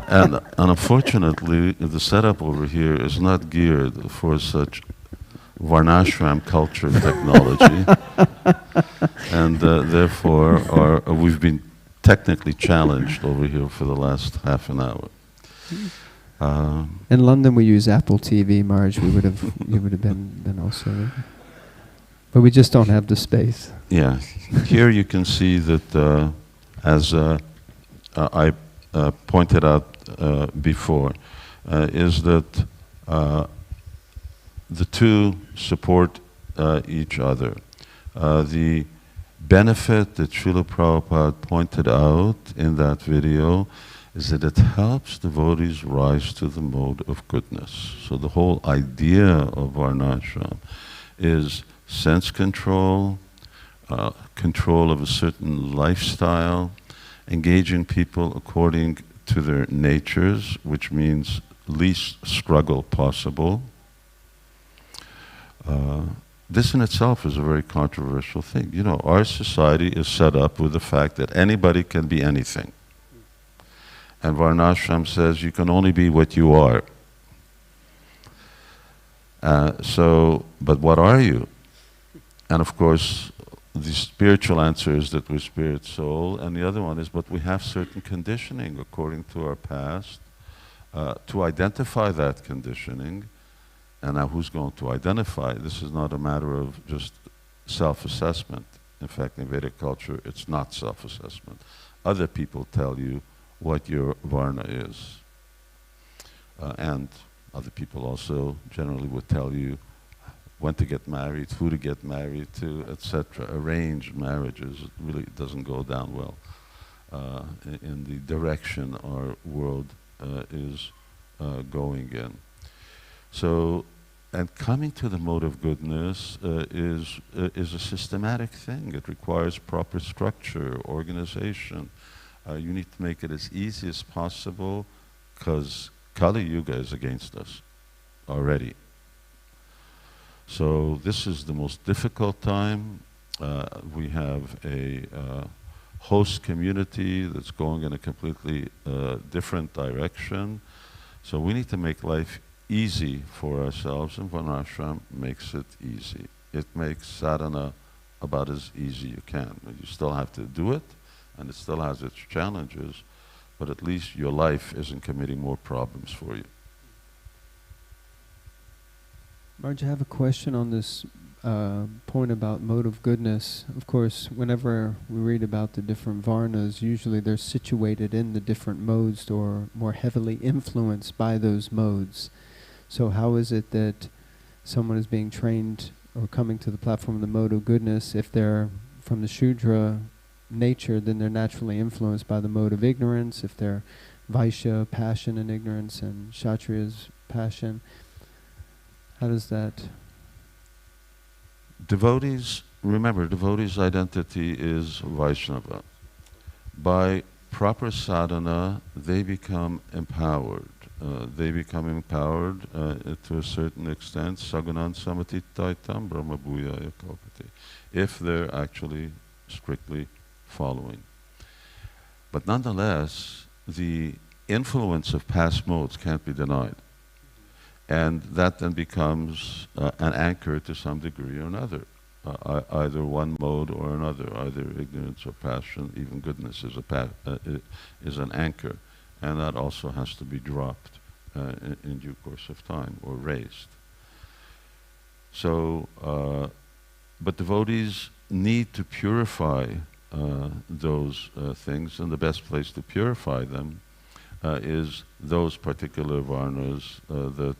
And unfortunately, the setup over here is not geared for such Varnashram culture technology. And therefore, we've been technically challenged over here for the last half an hour. In London, we use Apple TV, Marge. You would have been also there. But we just don't have the space. Yeah. Here you can see that, as I pointed out before, is that the two support each other. The benefit that Srila Prabhupada pointed out in that video is that it helps devotees rise to the mode of goodness. So the whole idea of Varnashram is sense control, control of a certain lifestyle, engaging people according to their natures, which means least struggle possible. This in itself is a very controversial thing. You know, our society is set up with the fact that anybody can be anything. And Varnashram says you can only be what you are. But what are you? And of course, the spiritual answer is that we're spirit soul, and the other one is, but we have certain conditioning according to our past. To identify that conditioning, and now who's going to identify? This is not a matter of just self-assessment. In fact, in Vedic culture, it's not self-assessment. Other people tell you what your Varna is. And other people also generally would tell you when to get married, who to get married to, etc. Arranged marriages really doesn't go down well in the direction our world is going in. So, and coming to the mode of goodness is a systematic thing. It requires proper structure, organization. You need to make it as easy as possible because Kali Yuga is against us already. So this is the most difficult time. We have a host community that's going in a completely different direction. So we need to make life easy for ourselves, and Varnashram makes it easy. It makes sadhana about as easy you can. You still have to do it, and it still has its challenges, but at least your life isn't committing more problems for you. Marge, I have a question on this point about mode of goodness. Of course, whenever we read about the different Varnas, usually they're situated in the different modes or more heavily influenced by those modes. So how is it that someone is being trained or coming to the platform of the mode of goodness? If they're from the Shudra nature, then they're naturally influenced by the mode of ignorance. If they're Vaishya, passion and ignorance, and Kshatriya's passion, how does that? Devotees, remember, devotees' identity is Vaishnava. By proper sadhana, they become empowered. They become empowered to a certain extent, sagunan samatitaitam brahma bhuyaya kalpate, if they're actually strictly following. But nonetheless, the influence of past modes can't be denied. And that then becomes an anchor to some degree or another, either one mode or another, either ignorance or passion. Even goodness is an anchor, and that also has to be dropped in due course of time or raised. So, but devotees need to purify those things, and the best place to purify them is those particular varnas that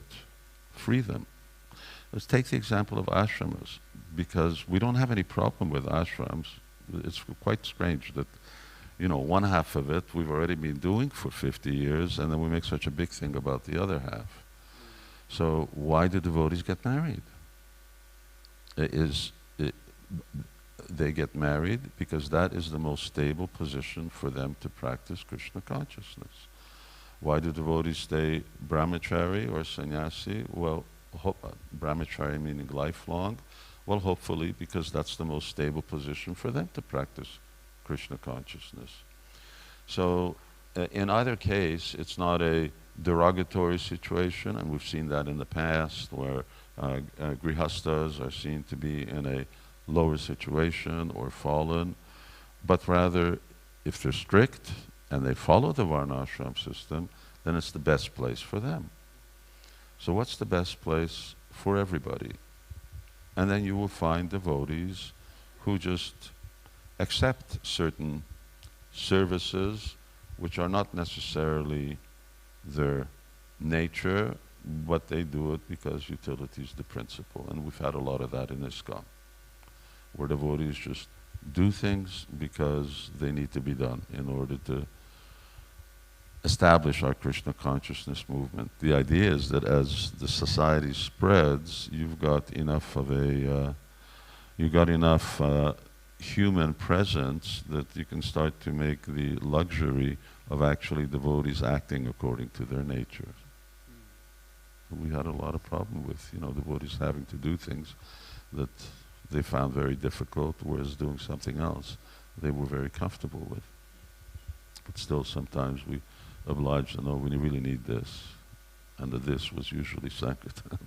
free them. Let's take the example of ashramas, because we don't have any problem with ashrams. It's quite strange that, you know, one half of it we've already been doing for 50 years, and then we make such a big thing about the other half. So why do devotees get married? They get married because that is the most stable position for them to practice Krishna consciousness. Why do devotees stay Brahmacari or Sannyasi? Well, Brahmacari meaning lifelong. Well, hopefully because that's the most stable position for them to practice Krishna consciousness. So in either case, it's not a derogatory situation, and we've seen that in the past where grihastas are seen to be in a lower situation or fallen, but rather if they're strict and they follow the Varnashram system, then it's the best place for them. So what's the best place for everybody? And then you will find devotees who just accept certain services which are not necessarily their nature, but they do it because utility is the principle. And we've had a lot of that in ISKCON, where devotees just do things because they need to be done in order to establish our Krishna consciousness movement. The idea is that as the society spreads, you've got enough human presence that you can start to make the luxury of actually devotees acting according to their nature. We had a lot of problem with, devotees having to do things that they found very difficult, whereas doing something else they were very comfortable with. But still, sometimes we oblige to know when you really need this, and the this was usually Sankirtan.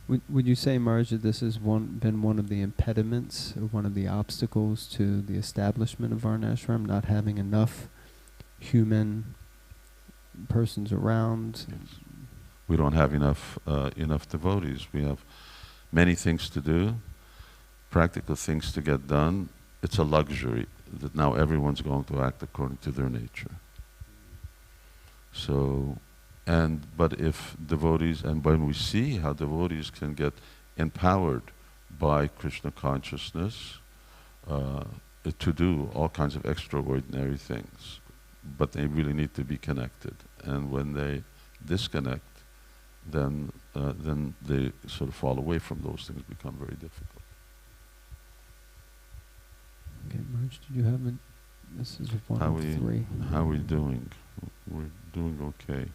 Would you say, Maharaj, that this has been one of the impediments, or one of the obstacles to the establishment of Varnashram, not having enough human persons around? Yes. We don't have enough devotees. We have many things to do, practical things to get done. It's a luxury that now everyone's going to act according to their nature. So, but if devotees, and when we see how devotees can get empowered by Krishna consciousness to do all kinds of extraordinary things, but they really need to be connected. And when they disconnect, then they sort of fall away from those things, become very difficult. Okay, Maharaj, did you have this is one of three. How are we doing? We're doing okay.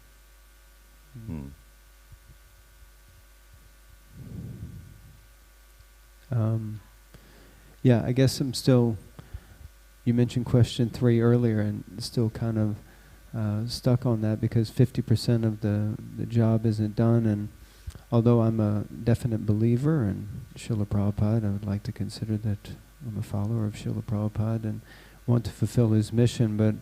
Yeah, I guess I'm still, you mentioned question 3 earlier, and still kind of stuck on that because 50% of the job isn't done. And although I'm a definite believer in Srila Prabhupada, I would like to consider that I'm a follower of Srila Prabhupada and want to fulfill his mission, but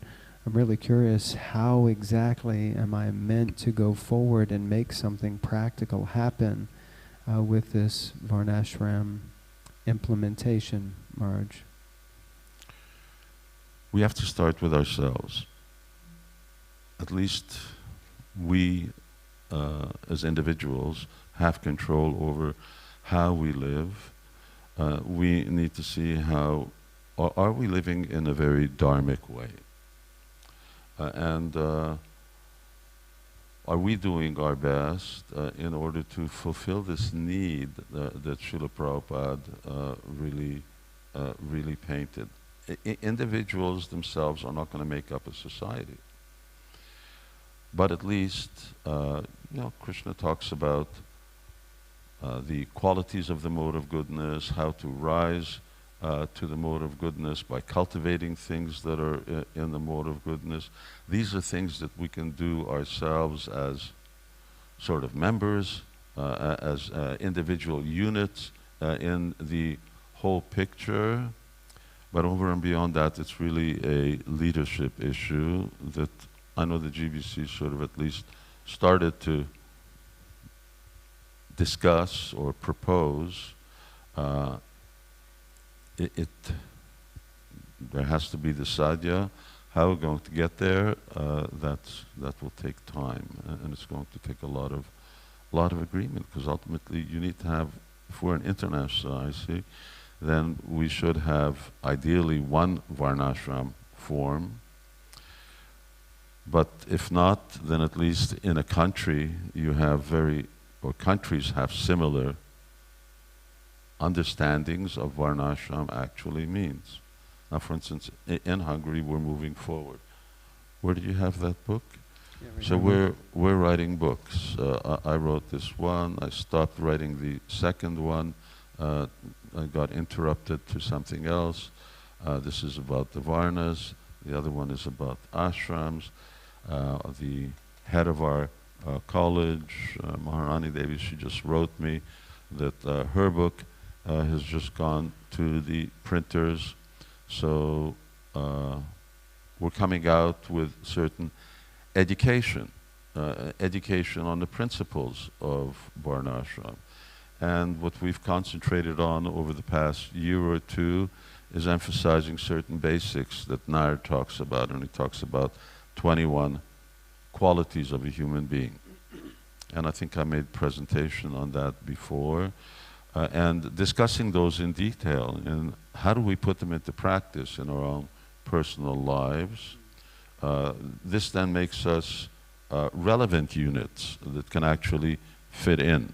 I'm really curious, how exactly am I meant to go forward and make something practical happen with this Varnashram implementation, Maharaj? We have to start with ourselves. At least we, as individuals, have control over how we live. We need to see how, are we living in a very dharmic way? And are we doing our best in order to fulfill this need that Srila Prabhupada really painted? Individuals themselves are not going to make up a society. But at least, Krishna talks about the qualities of the mode of goodness, how to rise to the mode of goodness by cultivating things that are in the mode of goodness. These are things that we can do ourselves as sort of members, as individual units in the whole picture. But over and beyond that, it's really a leadership issue that I know the GBC sort of at least started to discuss or propose. There has to be the Sadhya. How we're going to get there, that will take time, and it's going to take a lot of agreement, because ultimately you need to have, if we're an international society, then we should have ideally one Varnashram form. But if not, then at least in a country you have or countries have similar understandings of Varnashram actually means. Now, for instance, in Hungary, we're moving forward. Where did you have that book? Yeah, right So here. we're writing books. I wrote this one. I stopped writing the second one. I got interrupted to something else. This is about the Varnas. The other one is about ashrams. The head of our college, Maharani Devi, she just wrote me that her book has just gone to the printers. So we're coming out with certain education on the principles of Varnashram. And what we've concentrated on over the past year or two is emphasizing certain basics that Nair talks about, and he talks about 21 qualities of a human being. And I think I made presentation on that before, and discussing those in detail, and how do we put them into practice in our own personal lives. This then makes us relevant units that can actually fit in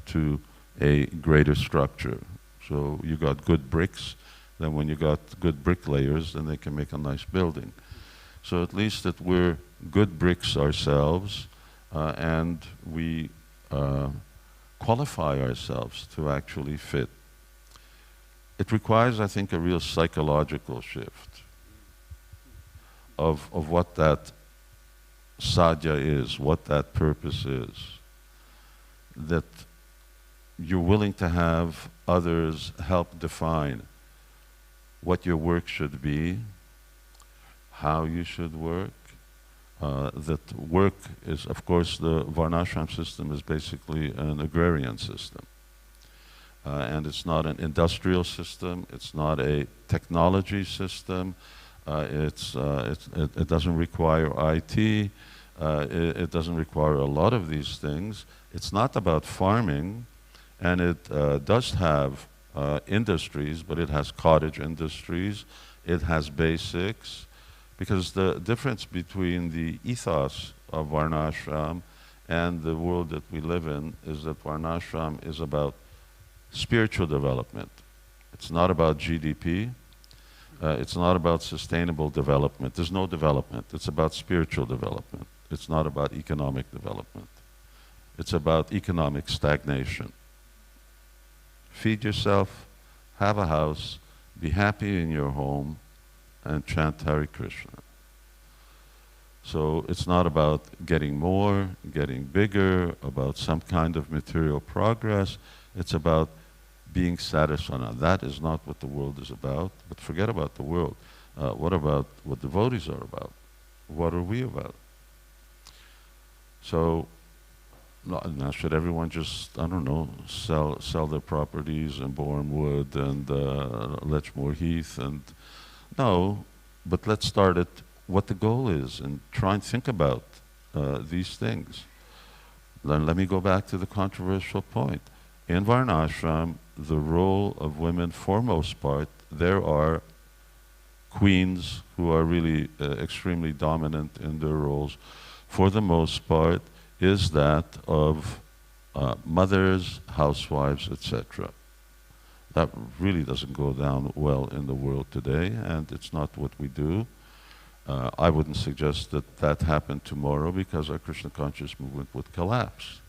to a greater structure. So you got good bricks, then when you got good bricklayers, then they can make a nice building. So at least that we're good bricks ourselves, and we qualify ourselves to actually fit. It requires, I think, a real psychological shift of what that sadhya is, what that purpose is. That you're willing to have others help define what your work should be, how you should work. That work is, of course, the Varnashram system is basically an agrarian system. And it's not an industrial system, it's not a technology system, it doesn't require IT, it doesn't require a lot of these things. It's not about farming, and it does have industries, but it has cottage industries, it has basics, because the difference between the ethos of Varnashram and the world that we live in is that Varnashram is about spiritual development. It's not about GDP. It's not about sustainable development. There's no development. It's about spiritual development. It's not about economic development. It's about economic stagnation. Feed yourself, have a house, be happy in your home, and chant Hare Krishna. So it's not about getting more, getting bigger, about some kind of material progress. It's about being satisfied. Now, that is not what the world is about, but forget about the world. What about what devotees are about? What are we about? So, now should everyone just, I don't know, sell their properties in Bournemouth and Letchmore Heath? And no, but let's start at what the goal is and try and think about these things. Then let me go back to the controversial point. In Varnashram, the role of women, for most part, there are queens who are really extremely dominant in their roles. For the most part, is that of mothers, housewives, etc. That really doesn't go down well in the world today, and it's not what we do. I wouldn't suggest that that happened tomorrow, because our Krishna conscious movement would collapse.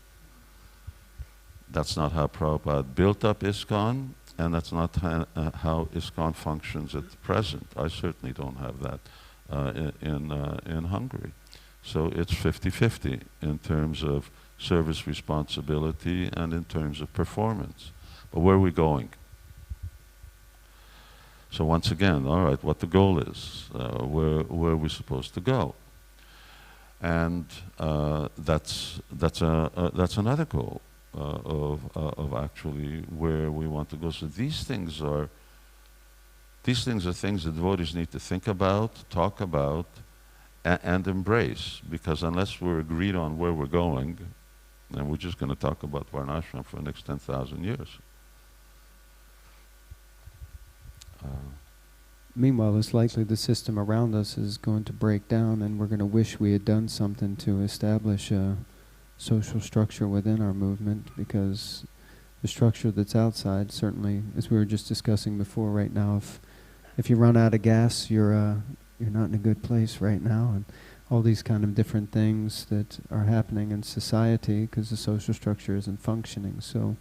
That's not how Prabhupada built up ISKCON, and that's not how ISKCON functions at the present. I certainly don't have that in Hungary. So it's 50-50 in terms of service responsibility and in terms of performance. But where are we going? So once again, all right, what the goal is, where are we supposed to go? And that's another goal of actually where we want to go. So these things are things that devotees need to think about, talk about, and embrace, because unless we're agreed on where we're going, then we're just going to talk about Varnashram for the next 10,000 years. Meanwhile, it's likely the system around us is going to break down, and we're going to wish we had done something to establish a social structure within our movement, because the structure that's outside, certainly, as we were just discussing before, right now, if you run out of gas, you're not in a good place right now, and all these kind of different things that are happening in society because the social structure isn't functioning. So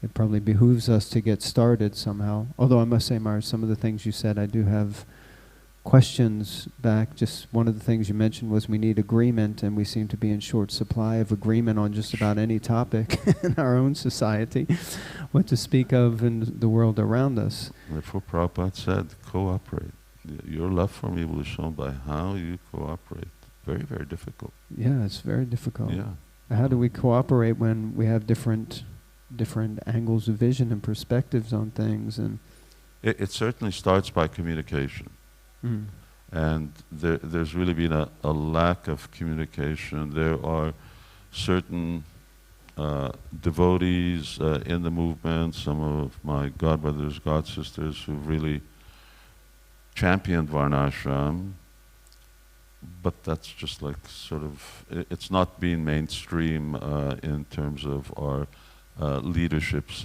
it probably behooves us to get started somehow. Although I must say, Mars, some of the things you said, I do have questions back. Just one of the things you mentioned was we need agreement, and we seem to be in short supply of agreement on just about any topic in our own society, what to speak of in the world around us. Therefore, Prabhupada said, cooperate. Your love for me will be shown by how you cooperate. Very, very difficult. Yeah, it's very difficult. Yeah. How do we cooperate when we have different angles of vision and perspectives on things? And it certainly starts by communication. And there's really been a lack of communication. There are certain devotees in the movement, some of my godbrothers, godsisters, who really championed Varnashram, but that's just like sort of, it's not being mainstream in terms of our leadership's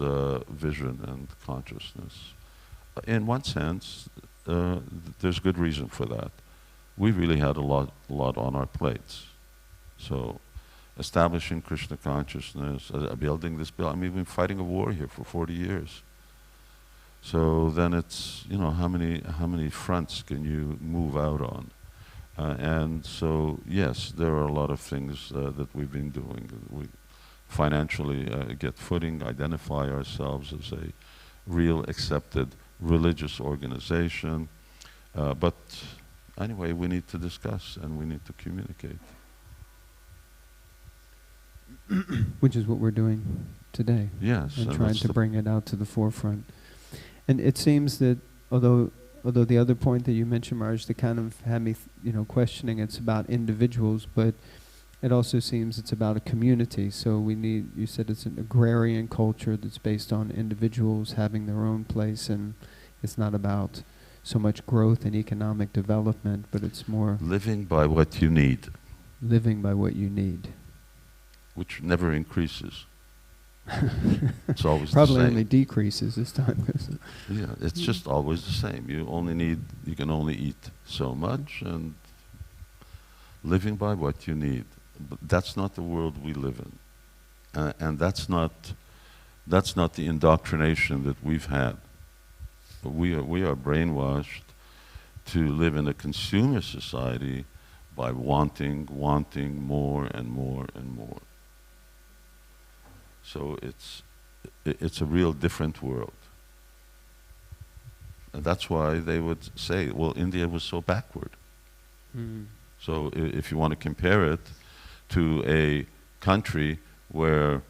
vision and consciousness. In one sense, there's good reason for that. We really had a lot on our plates. So establishing Krishna consciousness, building this bill. I mean, we've been fighting a war here for 40 years. So then it's, how many fronts can you move out on? And so, yes, there are a lot of things that we've been doing. We financially get footing, identify ourselves as a real accepted religious organization. But anyway, we need to discuss and we need to communicate. Which is what we're doing today. Yes. And trying to bring it out to the forefront. And it seems that, although the other point that you mentioned, Marge, that kind of had me, questioning, it's about individuals, but it also seems it's about a community. So you said it's an agrarian culture that's based on individuals having their own place, and it's not about so much growth and economic development, but it's more living by what you need. Living by what you need. Which never increases. It's always probably the same. Only decreases this time. Yeah, it's just always the same. You can only eat so much, and living by what you need. But that's not the world we live in, and that's not the indoctrination that we've had. We are brainwashed to live in a consumer society by wanting more and more and more. So it's a real different world. And that's why they would say, well, India was so backward. So if you want to compare it to a country where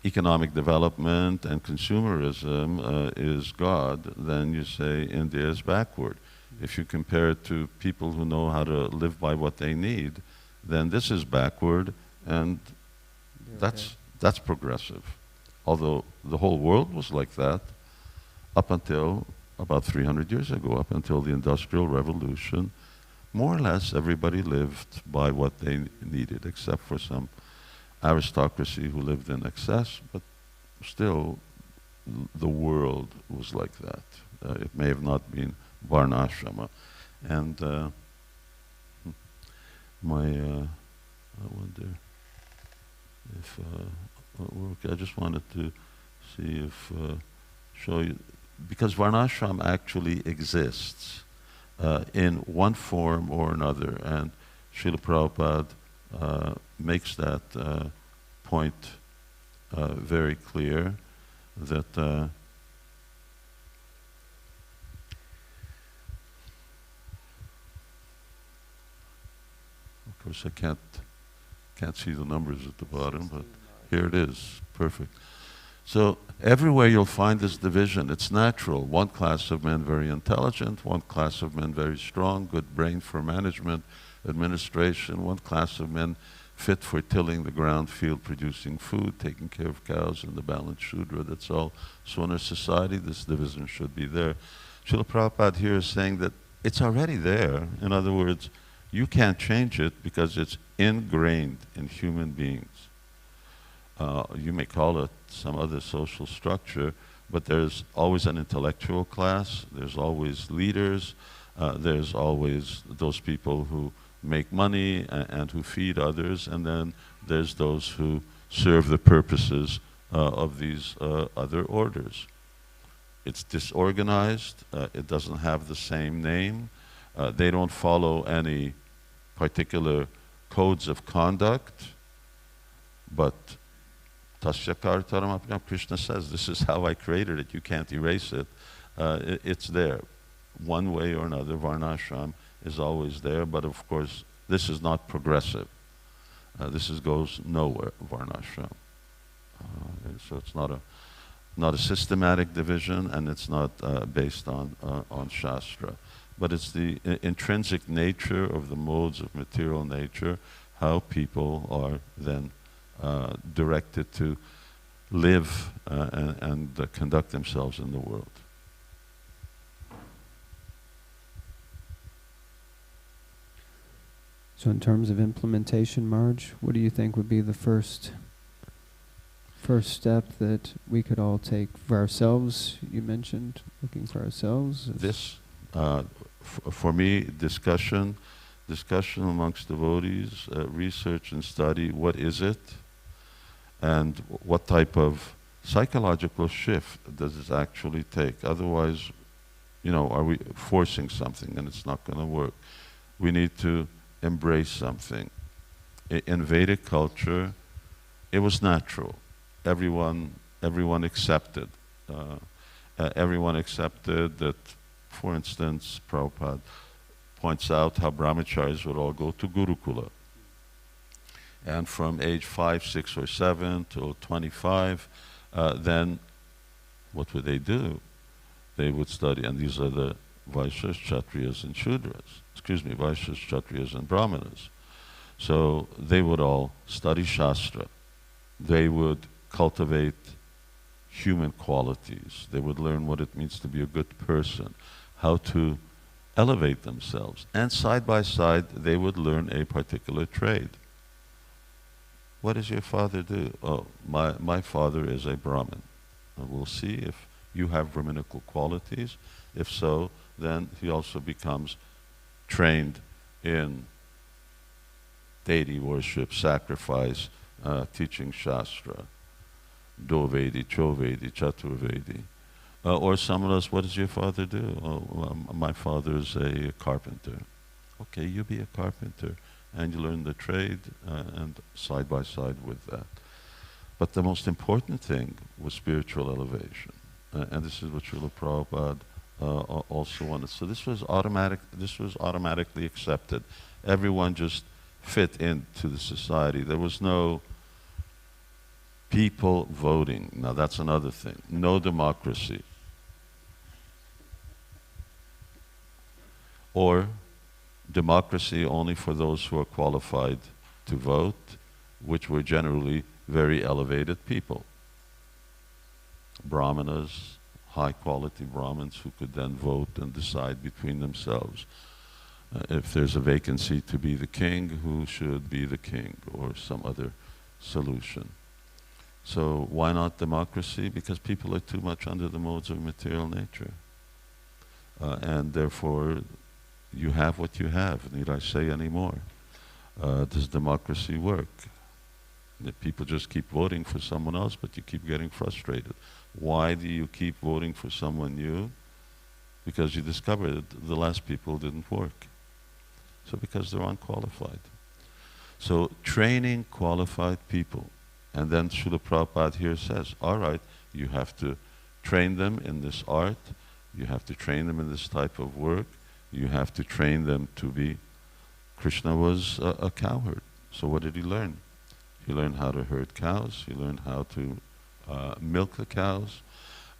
economic development and consumerism is God, then you say India is backward. If you compare it to people who know how to live by what they need, then this is backward, and that's progressive. Although the whole world was like that up until about 300 years ago, up until the Industrial Revolution. More or less everybody lived by what they needed, except for some aristocracy who lived in excess, but still the world was like that. It may have not been Varnashrama. And I wonder if I just wanted to see if show you, because Varnashram actually exists in one form or another, and Srila Prabhupada makes that point very clear, that of course I can't see the numbers at the bottom, but here it is, perfect. So everywhere you'll find this division. It's natural. One class of men very intelligent, one class of men very strong, good brain for management, administration, one class of men fit for tilling the ground, field, producing food, taking care of cows, and the balanced Shudra, that's all. So in a society, this division should be there. Srila Prabhupada here is saying that it's already there. In other words, you can't change it because it's ingrained in human beings. You may call it some other social structure, but there's always an intellectual class, there's always leaders, there's always those people who make money and who feed others, and then there's those who serve the purposes of these other orders. It's disorganized, it doesn't have the same name, they don't follow any particular codes of conduct, but Tasya Kartaram, Krishna says, this is how I created it, you can't erase it. It's there. One way or another, Varnashram is always there, but of course, this is not progressive. This goes nowhere, Varnashram. So it's not a systematic division, and it's not based on Shastra. But it's the intrinsic nature of the modes of material nature, how people are then directed to live and conduct themselves in the world. So in terms of implementation, Marge, what do you think would be the first step that we could all take for ourselves? You mentioned looking for ourselves. This, for me, discussion amongst devotees, research and study, what is it? And what type of psychological shift does it actually take? Otherwise, are we forcing something and it's not going to work? We need to embrace something. In Vedic culture, it was natural. Everyone accepted. Everyone accepted that, for instance, Prabhupada points out how brahmacharis would all go to Gurukula. And from age 5, 6, or 7 till 25, then what would they do? They would study, and these are the Vaishyas, Kshatriyas, and Shudras. Vaishyas, Kshatriyas, and Brahmanas. So they would all study Shastra. They would cultivate human qualities. They would learn what it means to be a good person, how to elevate themselves. And side by side, they would learn a particular trade. What does your father do? Oh, my father is a Brahmin. And we'll see if you have Brahminical qualities. If so, then he also becomes trained in deity worship, sacrifice, teaching Shastra, Dovedi, Chovedi, Chaturvedi. Or someone else, what does your father do? Oh, my father is a carpenter. Okay, you be a carpenter, and you learn the trade, and side by side with that. But the most important thing was spiritual elevation. And this is what Srila Prabhupada also wanted. So this was automatically accepted. Everyone just fit into the society. There was no people voting. Now that's another thing. No democracy. Or democracy only for those who are qualified to vote, which were generally very elevated people. Brahmanas, high quality Brahmins who could then vote and decide between themselves. If there's a vacancy to be the king, who should be the king, or some other solution. So why not democracy? Because people are too much under the modes of material nature. And therefore, you have what you have. Need I say any more? Does democracy work? If people just keep voting for someone else, but you keep getting frustrated. Why do you keep voting for someone new? Because you discovered the last people didn't work. So because they're unqualified. So training qualified people. And then Srila Prabhupada here says, all right, you have to train them in this art, you have to train them in this type of work, you have to train them to be. Krishna was a cowherd. So what did he learn? He learned how to herd cows, he learned how to milk the cows,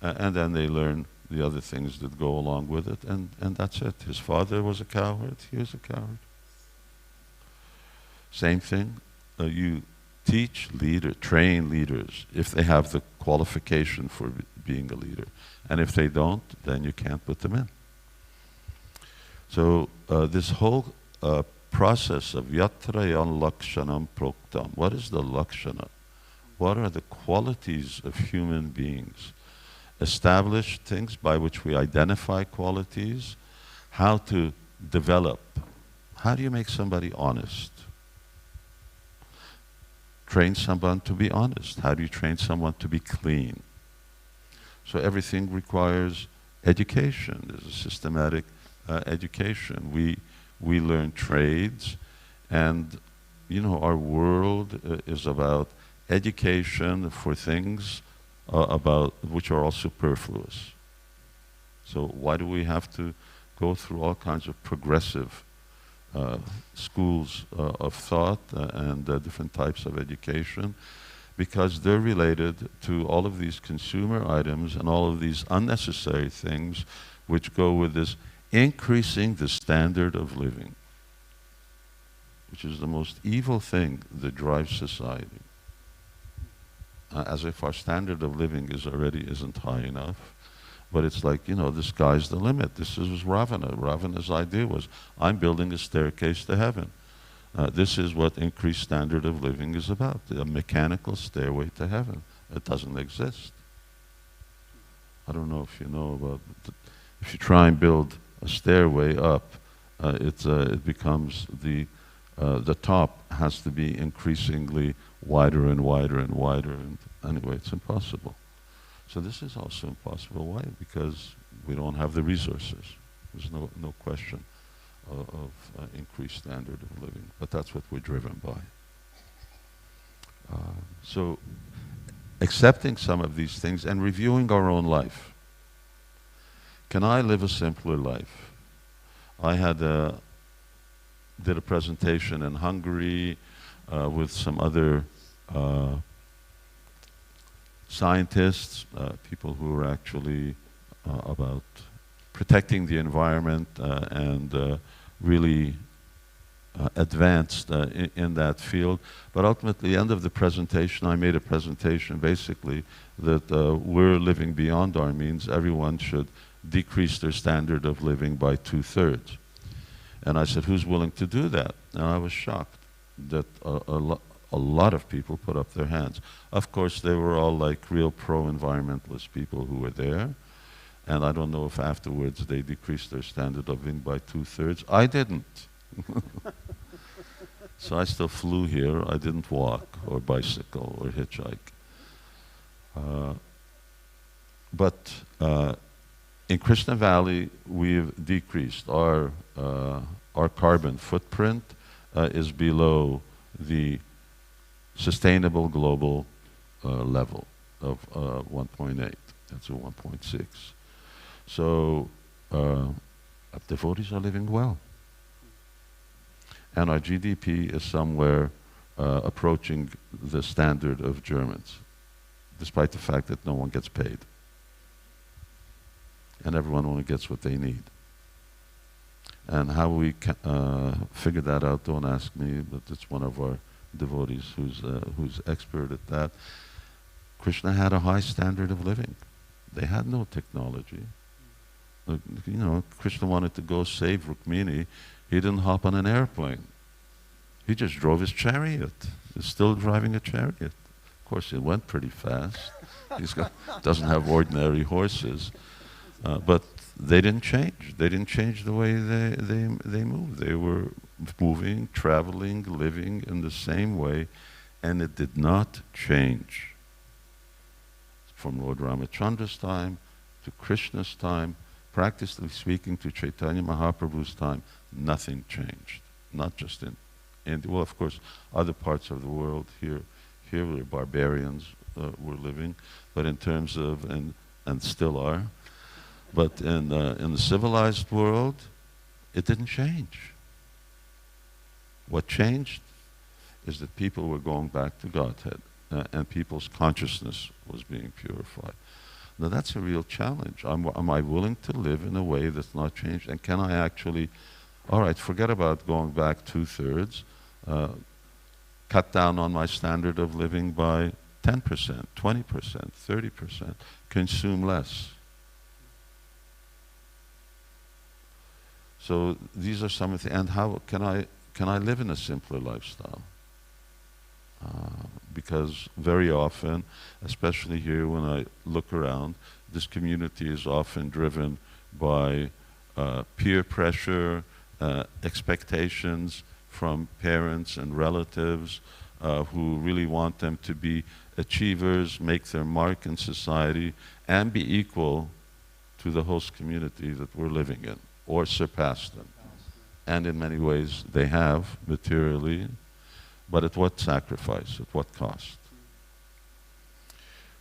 and then they learn the other things that go along with it, and that's it. His father was a cowherd, he was a cowherd. Same thing, you teach, train leaders, if they have the qualification for being a leader. And if they don't, then you can't put them in. So this whole process of yatrayan lakshanam proktam, what is the lakshana? What are the qualities of human beings? Established things by which we identify qualities, how to develop. How do you make somebody honest? Train someone to be honest. How do you train someone to be clean? So everything requires education. There's a systematic education. We learn trades, and our world is about education for things about which are all superfluous. So why do we have to go through all kinds of progressive schools of thought and different types of education? Because they're related to all of these consumer items and all of these unnecessary things which go with this increasing the standard of living, which is the most evil thing that drives society. As if our standard of living isn't high enough. But it's like, the sky's the limit. This is Ravana. Ravana's idea was, I'm building a staircase to heaven. This is what increased standard of living is about, a mechanical stairway to heaven. It doesn't exist. I don't know if you know about, if you try and build a stairway up, it becomes the top has to be increasingly wider and wider and wider, and anyway, it's impossible. So this is also impossible. Why? Because we don't have the resources. There's no question of increased standard of living, but that's what we're driven by. So accepting some of these things and reviewing our own life. Can I live a simpler life? I did a presentation in Hungary with some other scientists, people who are actually about protecting the environment and really advanced in that field. But ultimately, at the end of the presentation, I made a presentation basically that we're living beyond our means. Everyone should decrease their standard of living by 2/3. And I said, who's willing to do that? And I was shocked that a lot of people put up their hands. Of course, they were all like real pro-environmentalist people who were there. And I don't know if afterwards they decreased their standard of living by 2/3. I didn't. So I still flew here. I didn't walk or bicycle or hitchhike. But in Krishna Valley, we've decreased. Our carbon footprint is below the sustainable global level of 1.8. That's a 1.6. So devotees are living well. And our GDP is somewhere approaching the standard of Germans, despite the fact that no one gets paid. And everyone only gets what they need. And how we figure that out, don't ask me, but it's one of our devotees who's expert at that. Krishna had a high standard of living. They had no technology. Krishna wanted to go save Rukmini. He didn't hop on an airplane. He just drove his chariot. He's still driving a chariot. Of course, it went pretty fast. Doesn't have ordinary horses. But they didn't change. They didn't change the way they moved. They were moving, traveling, living in the same way, and it did not change. From Lord Ramachandra's time to Krishna's time, practically speaking to Chaitanya Mahaprabhu's time, nothing changed. Not just in India. Well, of course, other parts of the world here where barbarians were living, but in terms of, and still are, but in the civilized world, it didn't change. What changed is that people were going back to Godhead, and people's consciousness was being purified. Now that's a real challenge. Am I willing to live in a way that's not changed? And can I actually, all right, forget about going back 2/3, cut down on my standard of living by 10%, 20%, 30%, consume less. So these are some of the, and how can I live in a simpler lifestyle? Because very often, especially here when I look around, this community is often driven by peer pressure, expectations from parents and relatives who really want them to be achievers, make their mark in society, and be equal to the host community that we're living in, or surpass them. And in many ways they have, materially, but at what sacrifice, at what cost?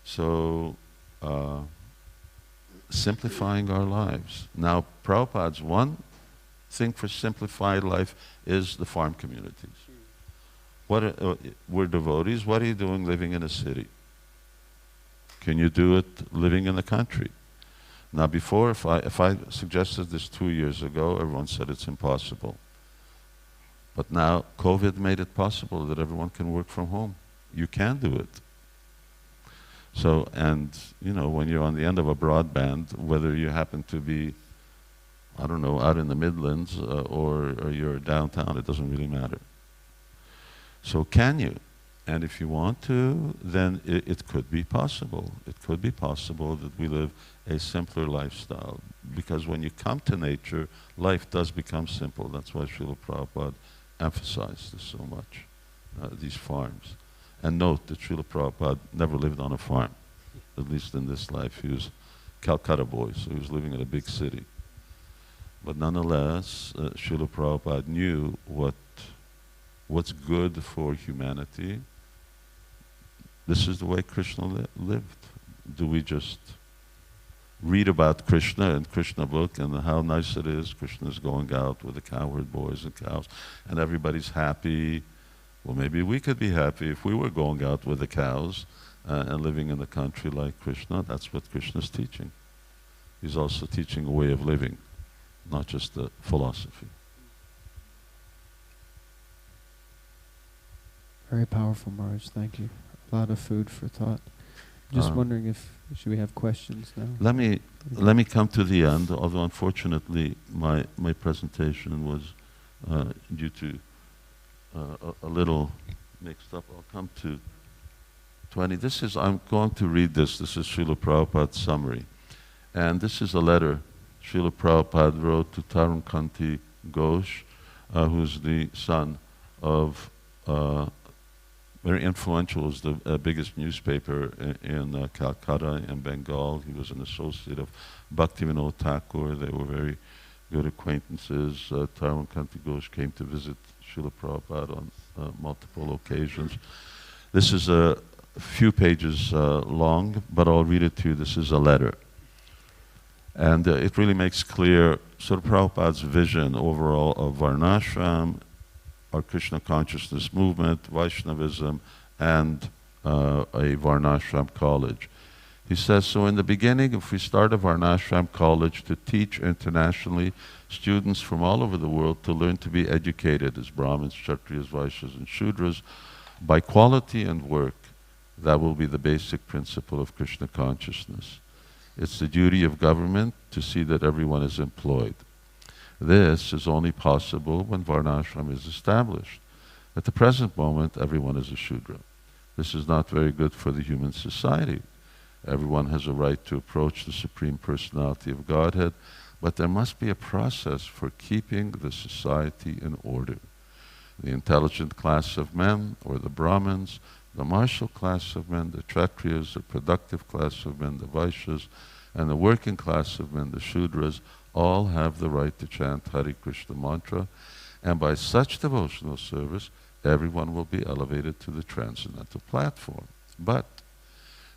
So, simplifying our lives. Now, Prabhupada's one thing for simplified life is the farm communities. We're devotees. What are you doing living in a city? Can you do it living in the country? Now, before, if I suggested this 2 years ago, everyone said it's impossible. But now, COVID made it possible that everyone can work from home. You can do it. So, and, you know, when you're on the end of a broadband, whether you happen to be, I don't know, out in the Midlands or you're downtown, it doesn't really matter. So can you? And if you want to, then it could be possible. It could be possible that we live a simpler lifestyle. Because when you come to nature, life does become simple. That's why Srila Prabhupada emphasized this so much, these farms. And note that Srila Prabhupada never lived on a farm, at least in this life. He was Calcutta boy, so he was living in a big city. But nonetheless, Srila Prabhupada knew what's good for humanity. This is the way Krishna lived. Do we just read about Krishna and Krishna book and how nice it is? Krishna's going out with the cowherd boys and cows, and everybody's happy. Well, maybe we could be happy if we were going out with the cows and living in the country like Krishna. That's what Krishna's teaching. He's also teaching a way of living, not just a philosophy. Very powerful, Maharaj. Thank you. A lot of food for thought. Just wondering if should we have questions now? Let me come to the end. Although unfortunately my presentation was due to a little mixed up. I'll come to 20. I'm going to read this. This is Srila Prabhupada's summary. And this is a letter Srila Prabhupada wrote to Tarunkanti Ghosh, who's the son of, very influential, was the biggest newspaper in Calcutta in Bengal. He was an associate of Bhaktivinoda Thakur. They were very good acquaintances. Tarunkanti Ghosh came to visit Srila Prabhupada on multiple occasions. This is a few pages long, but I'll read it to you. This is a letter. And it really makes clear Srila Prabhupada's vision overall of Varnasram, our Krishna consciousness movement, Vaishnavism, and a Varnashram college. He says, so in the beginning, if we start a Varnashram college to teach internationally students from all over the world to learn to be educated as Brahmins, Kshatriyas, Vaishyas, and Shudras by quality and work, that will be the basic principle of Krishna consciousness. It's the duty of government to see that everyone is employed. This is only possible when Varnashram is established. At the present moment, everyone is a Shudra. This is not very good for the human society. Everyone has a right to approach the Supreme Personality of Godhead, but there must be a process for keeping the society in order. The intelligent class of men, or the Brahmins, the martial class of men, the Kshatriyas, the productive class of men, the Vaishyas, and the working class of men, the Shudras, all have the right to chant Hare Krishna mantra, and by such devotional service, everyone will be elevated to the transcendental platform. But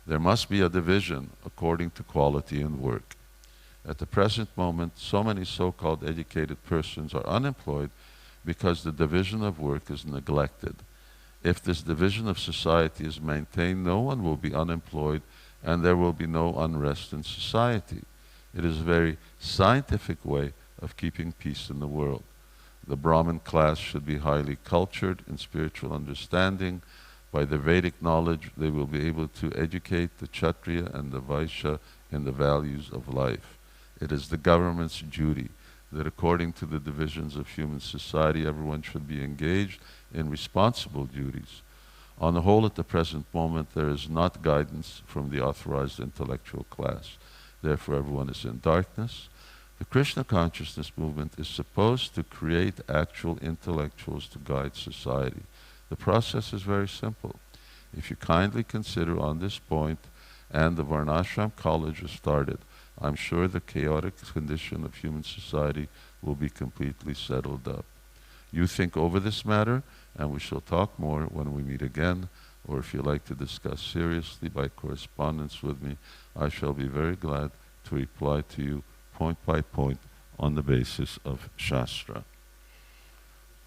there must be a division according to quality and work. At the present moment, so many so-called educated persons are unemployed because the division of work is neglected. If this division of society is maintained, no one will be unemployed and there will be no unrest in society. It is a very scientific way of keeping peace in the world. The Brahmin class should be highly cultured in spiritual understanding. By their Vedic knowledge, they will be able to educate the Kshatriya and the Vaishya in the values of life. It is the government's duty that according to the divisions of human society, everyone should be engaged in responsible duties. On the whole, at the present moment, there is not guidance from the authorized intellectual class. Therefore, everyone is in darkness. The Krishna consciousness movement is supposed to create actual intellectuals to guide society. The process is very simple. If you kindly consider on this point, and the Varnashram college is started, I'm sure the chaotic condition of human society will be completely settled up. You think over this matter, and we shall talk more when we meet again, or if you like to discuss seriously by correspondence with me, I shall be very glad to reply to you point by point on the basis of Shastra.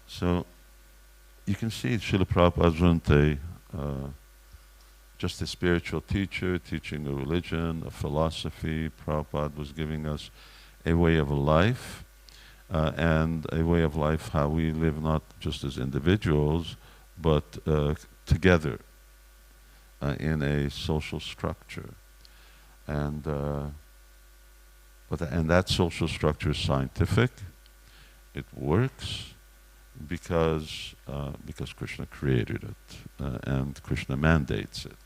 So, you can see Srila Prabhupada wasn't just a spiritual teacher, teaching a religion, a philosophy. Prabhupada was giving us a way of life, and a way of life how we live not just as individuals, but together in a social structure. And that social structure is scientific. It works because Krishna created it, and Krishna mandates it.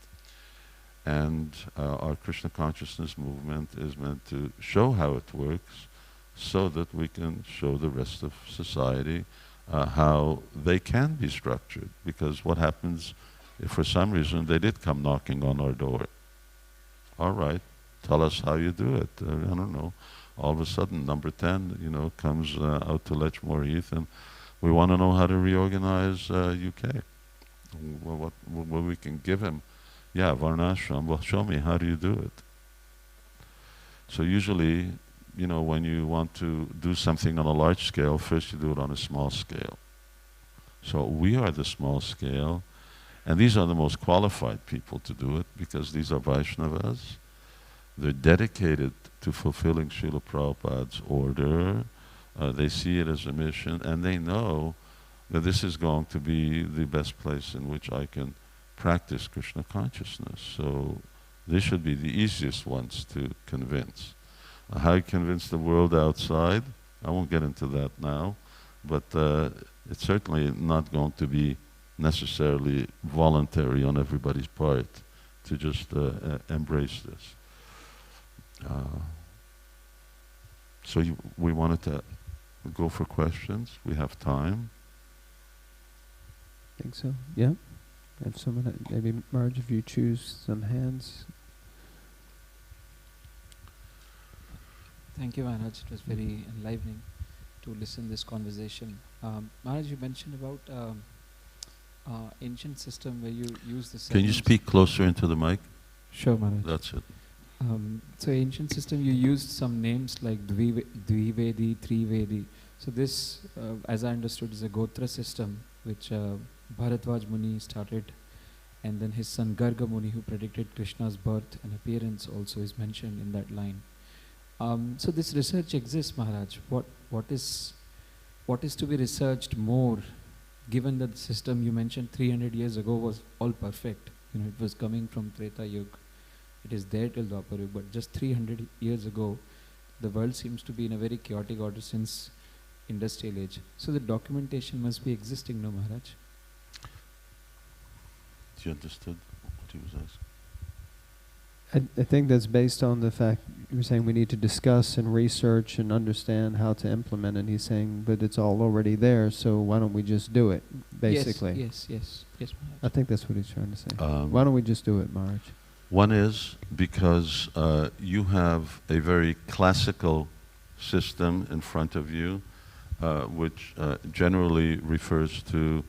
And our Krishna consciousness movement is meant to show how it works, so that we can show the rest of society how they can be structured. Because what happens if for some reason they did come knocking on our door? All right, tell us how you do it. I don't know. All of a sudden, number 10, comes out to Lechmore Heath, and we want to know how to reorganize UK. What we can give him? Yeah, Varnasram. Well, show me, how do you do it? So usually, when you want to do something on a large scale, first you do it on a small scale. So we are the small scale, and these are the most qualified people to do it, because these are Vaishnavas. They're dedicated to fulfilling Srila Prabhupada's order. They see it as a mission, and they know that this is going to be the best place in which I can practice Krishna consciousness. So they should be the easiest ones to convince. How you convince the world outside, I won't get into that now, but it's certainly not going to be necessarily voluntary on everybody's part to just embrace this. So we wanted to go for questions. We have time. I think so, yeah. If someone, maybe Marge, if you choose some hands. Thank you, Maharaj. It was very enlivening to listen to this conversation. Maharaj, you mentioned about ancient system where you use the... Can you speak closer into the mic? Sure, Maharaj. That's it. So ancient system, you used some names like Dvivedi, Trivedi. So this, as I understood, is a Gotra system which Bharadwaj Muni started, and then his son Garga Muni, who predicted Krishna's birth and appearance, also is mentioned in that line. So this research exists, Maharaj. What is to be researched more, given that the system you mentioned 300 years ago was all perfect? It was coming from Treta Yuga. It is there till Dwapar Yuga, but just 300 years ago, the world seems to be in a very chaotic order since industrial age. So the documentation must be existing, no, Maharaj? You understood what he was asking? I think that's based on the fact you were saying we need to discuss and research and understand how to implement it. He's saying, but it's all already there, so why don't we just do it, basically? Yes, Maharaj. I think that's what he's trying to say. Why don't we just do it, Maharaj? One is because you have a very classical system in front of you, which generally refers to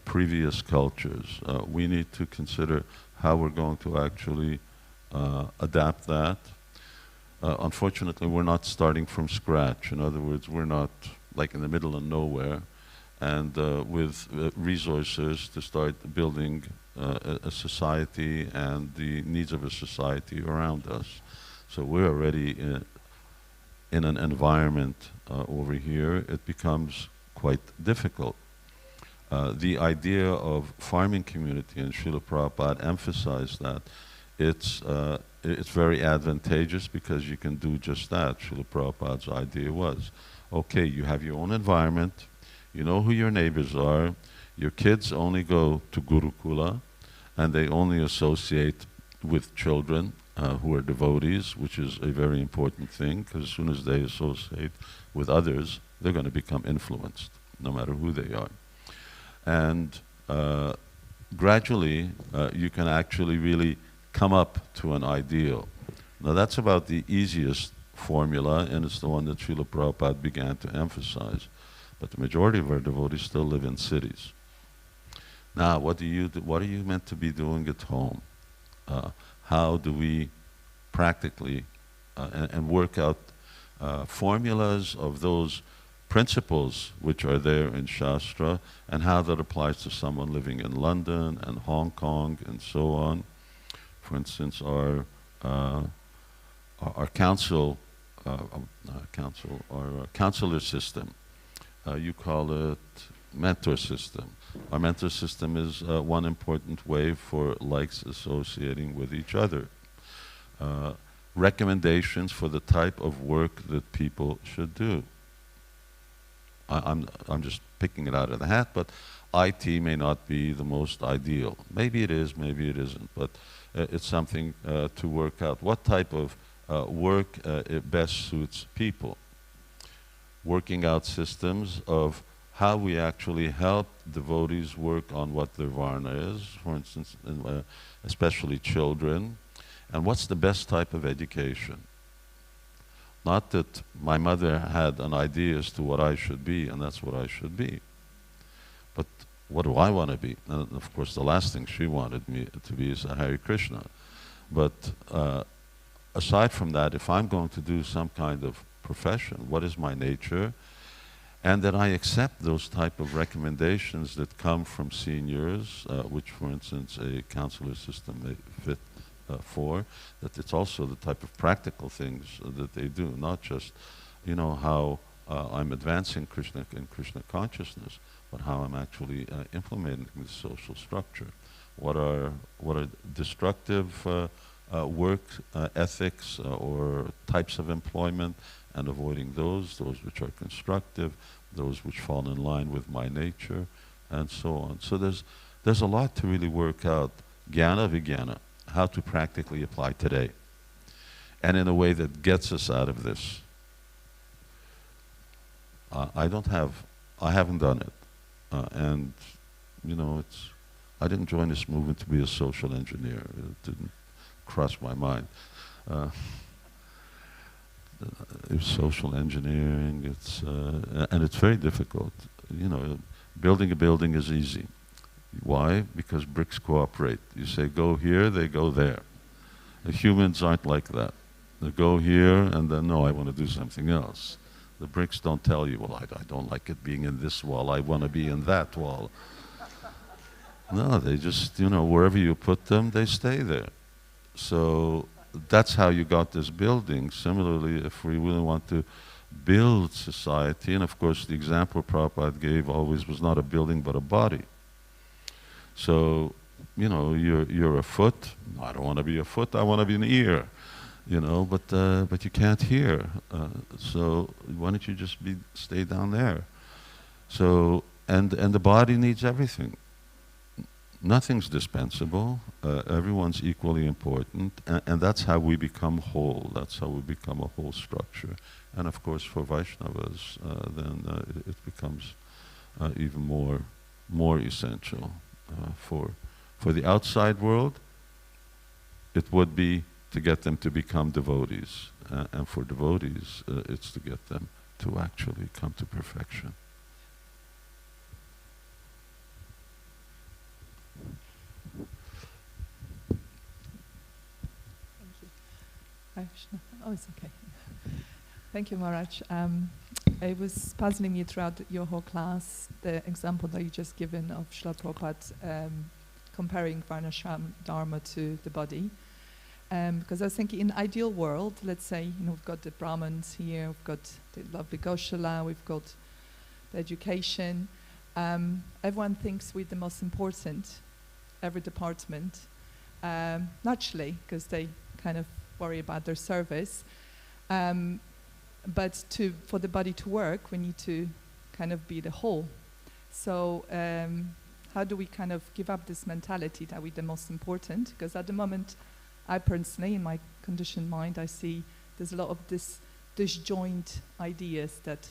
previous cultures. We need to consider how we're going to actually adapt that. Unfortunately, we're not starting from scratch. In other words, we're not like in the middle of nowhere, and with resources to start building a society and the needs of a society around us. So we're already in an environment over here. It becomes quite difficult. The idea of farming community, and Srila Prabhupada emphasized that, it's very advantageous because you can do just that. Srila Prabhupada's idea was, okay, you have your own environment, you know who your neighbors are, your kids only go to Gurukula, and they only associate with children who are devotees, which is a very important thing, because as soon as they associate with others, they're going to become influenced, no matter who they are. And gradually, you can actually really come up to an ideal. Now that's about the easiest formula, and it's the one that Srila Prabhupada began to emphasize. But the majority of our devotees still live in cities. Now, what are you meant to be doing at home? How do we practically and work out formulas of those principles which are there in Shastra, and how that applies to someone living in London and Hong Kong and so on? For instance, our council, our counselor system, you call it mentor system. Our mentor system is one important way for likes associating with each other. Recommendations for the type of work that people should do. I'm just picking it out of the hat, but IT may not be the most ideal. Maybe it is, maybe it isn't, but it's something to work out. What type of work it best suits people? Working out systems of how we actually help devotees work on what their varna is, for instance, especially children, and what's the best type of education. Not that my mother had an idea as to what I should be, and that's what I should be. But what do I want to be? And of course, the last thing she wanted me to be is a Hare Krishna. But aside from that, if I'm going to do some kind of profession, what is my nature? And that I accept those type of recommendations that come from seniors, which, for instance, a counselor system may fit for, that it's also the type of practical things that they do, not just, how I'm advancing Krishna and Krishna consciousness, but how I'm actually implementing the social structure. What are destructive work ethics or types of employment, and avoiding those which are constructive, those which fall in line with my nature, and so on. So there's a lot to really work out, jnana vijnana, how to practically apply today, and in a way that gets us out of this. I haven't done it, and I didn't join this movement to be a social engineer. It didn't cross my mind. It's social engineering. And it's very difficult. Building a building is easy. Why? Because bricks cooperate. You say go here, they go there. The humans aren't like that. They go here and then no, I want to do something else. The bricks don't tell you, well, I don't like it being in this wall, I want to be in that wall. No, they just, wherever you put them, they stay there. So that's how you got this building. Similarly, if we really want to build society, and of course the example Prabhupada gave always was not a building but a body. So, you're a foot. I don't want to be a foot, I want to be an ear. But you can't hear. So why don't you just stay down there? So, and the body needs everything. Nothing's dispensable. Everyone's equally important, and that's how we become whole. That's how we become a whole structure. And of course, for Vaishnavas, then it becomes even more essential. For the outside world, it would be to get them to become devotees, and for devotees, it's to get them to actually come to perfection. Oh, it's okay. Thank you, Maharaj. It was puzzling me throughout your whole class, the example that you just given of Srila Prabhupada comparing Varnasram Dharma to the body. Because I was thinking, in ideal world, let's say, we've got the Brahmins here, we've got the lovely Goshala, we've got the education. everyone thinks we're the most important, every department, naturally, because they kind of worry about their service. But for the body to work, we need to kind of be the whole. So how do we kind of give up this mentality that we're the most important? Because at the moment, I personally, in my conditioned mind, I see there's a lot of disjoint ideas that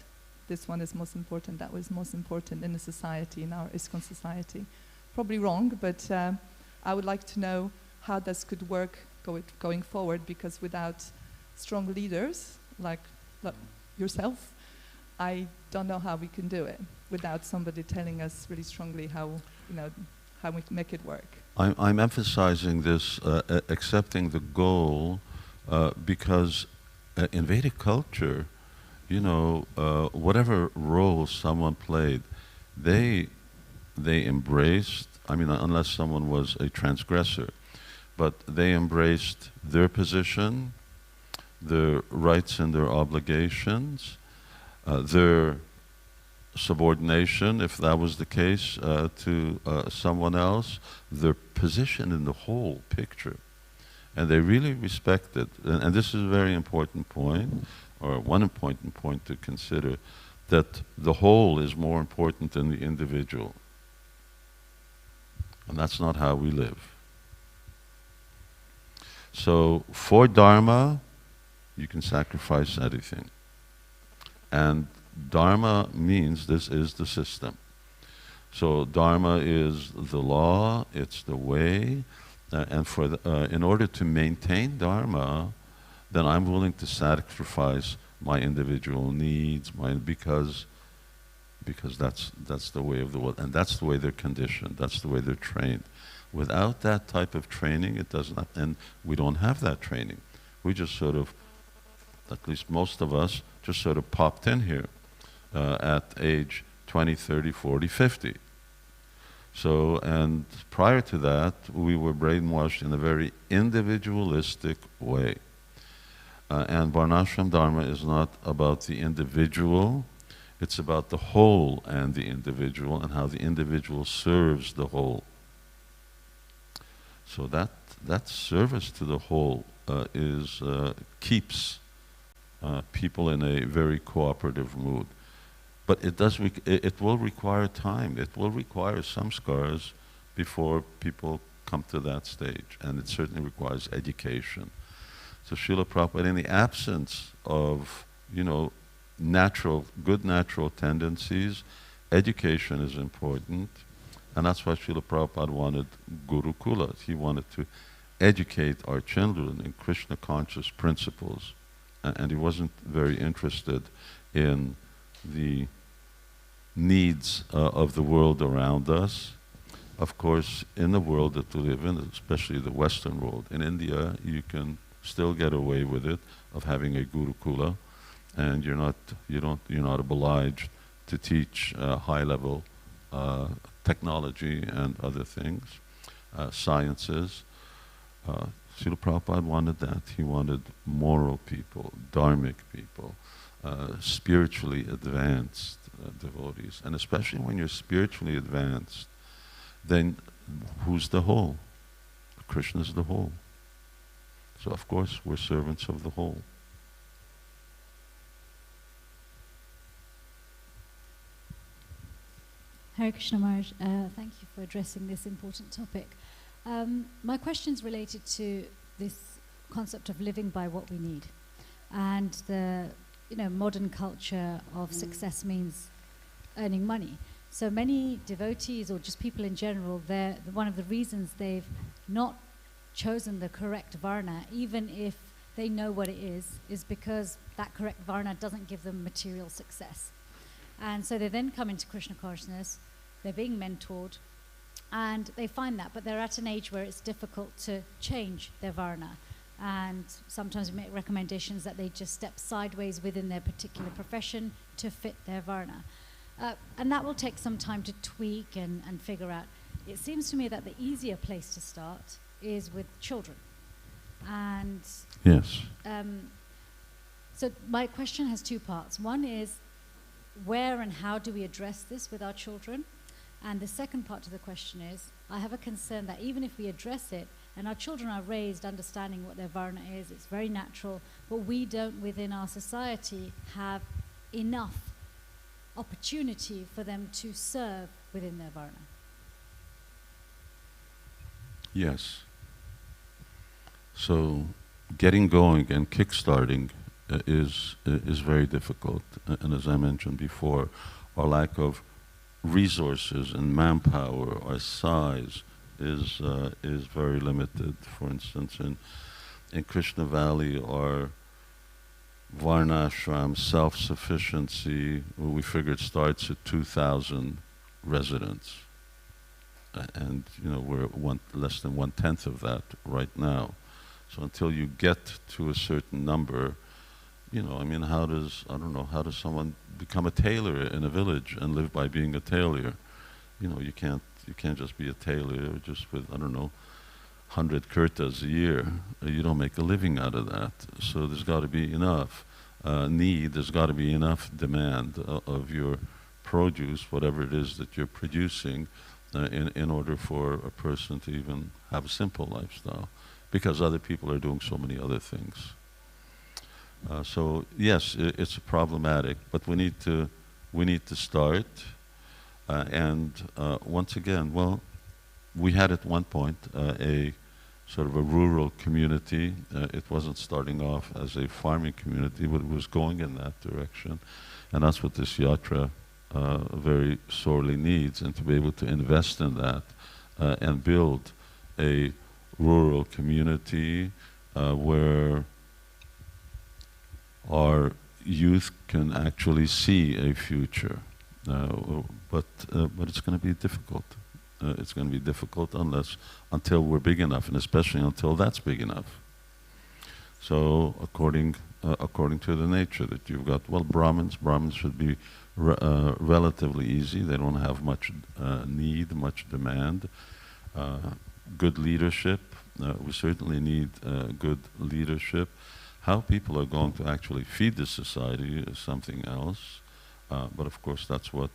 this one is most important, that was most important in the society, in our ISKCON society. Probably wrong, but I would like to know how this could work going forward, because without strong leaders like yourself, I don't know how we can do it without somebody telling us really strongly how we make it work. I'm emphasizing this, accepting the goal, because in Vedic culture, whatever role someone played, they embraced, unless someone was a transgressor, but they embraced their position, their rights and their obligations, their subordination, if that was the case, to someone else, their position in the whole picture. And they really respected, and this is a very important point, or one important point to consider, that the whole is more important than the individual. And that's not how we live. So for Dharma, you can sacrifice anything. And Dharma means this is the system. So Dharma is the law, it's the way, and in order to maintain Dharma, then I'm willing to sacrifice my individual needs, because that's the way of the world, and that's the way they're conditioned, that's the way they're trained. Without that type of training, it does not, and we don't have that training. We just sort of, at least most of us, just sort of popped in here at age 20, 30, 40, 50. So, and prior to that, we were brainwashed in a very individualistic way. And Varnashram Dharma is not about the individual, it's about the whole and the individual, and how the individual serves the whole. So that service to the whole keeps people in a very cooperative mood. But it will require time. It will require some scars before people come to that stage, and it certainly requires education. So Srila Prabhupada, in the absence of good natural tendencies, education is important, and that's why Srila Prabhupada wanted Gurukulas. He wanted to educate our children in Krishna conscious principles, and he wasn't very interested in the needs of the world around us. Of course, in the world that we live in, especially the Western world, in India, you can still get away with it, of having a Gurukula, and you're not obliged to teach high-level technology and other things, sciences. Srila Prabhupada wanted that. He wanted moral people, dharmic people, spiritually advanced devotees. And especially when you're spiritually advanced, then who's the whole? Krishna's the whole. So of course we're servants of the whole. Hare Krishna Maharaj, thank you for addressing this important topic. My question is related to this concept of living by what we need, and the modern culture of success means earning money. So many devotees, or just people in general, one of the reasons they've not chosen the correct varna, even if they know what it is because that correct varna doesn't give them material success. And so they then come into Krishna consciousness, they're being mentored, and they find that, but they're at an age where it's difficult to change their varna. And sometimes we make recommendations that they just step sideways within their particular profession to fit their varna. And that will take some time to tweak and figure out. It seems to me that the easier place to start is with children. And yes. So my question has two parts. One is, where and how do we address this with our children? And the second part to the question is, I have a concern that even if we address it, and our children are raised understanding what their Varna is, it's very natural, but we don't within our society have enough opportunity for them to serve within their Varna. Yes. So getting going and kickstarting is very difficult. And as I mentioned before, our lack of resources and manpower, our size is very limited. For instance, in Krishna Valley, our Varnashram self-sufficiency, we figured starts at 2,000 residents. And we're less than 1/10 of that right now. So until you get to a certain number, how does someone become a tailor in a village and live by being a tailor? You can't just be a tailor just with 100 kurtas a year. You don't make a living out of that. So there's got to be enough need. There's got to be enough demand of your produce, whatever it is that you're producing, in order for a person to even have a simple lifestyle, because other people are doing so many other things. So yes, it's problematic, but we need to start. And once again, we had at one point a sort of a rural community. It wasn't starting off as a farming community, but it was going in that direction, and that's what this yatra very sorely needs. And to be able to invest in that and build a rural community where our youth can actually see a future. But it's going to be difficult. It's going to be difficult until we're big enough, and especially until that's big enough. So according to the nature that you've got, Brahmins should be relatively easy. They don't have much need, much demand. Good leadership. We certainly need good leadership. How people are going to actually feed the society is something else. But of course, that's what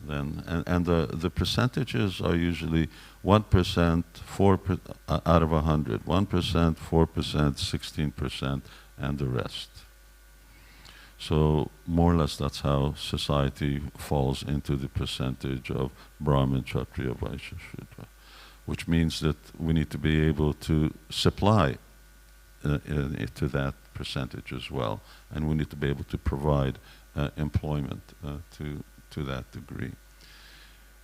then. And the percentages are usually 1%, 4% out of 100, 1%, 4%, 16%, and the rest. So more or less, that's how society falls into the percentage of Brahmin, Kshatriya, Vaishya, Shudra, which means that we need to be able to supply to that percentage as well, and we need to be able to provide employment to that degree.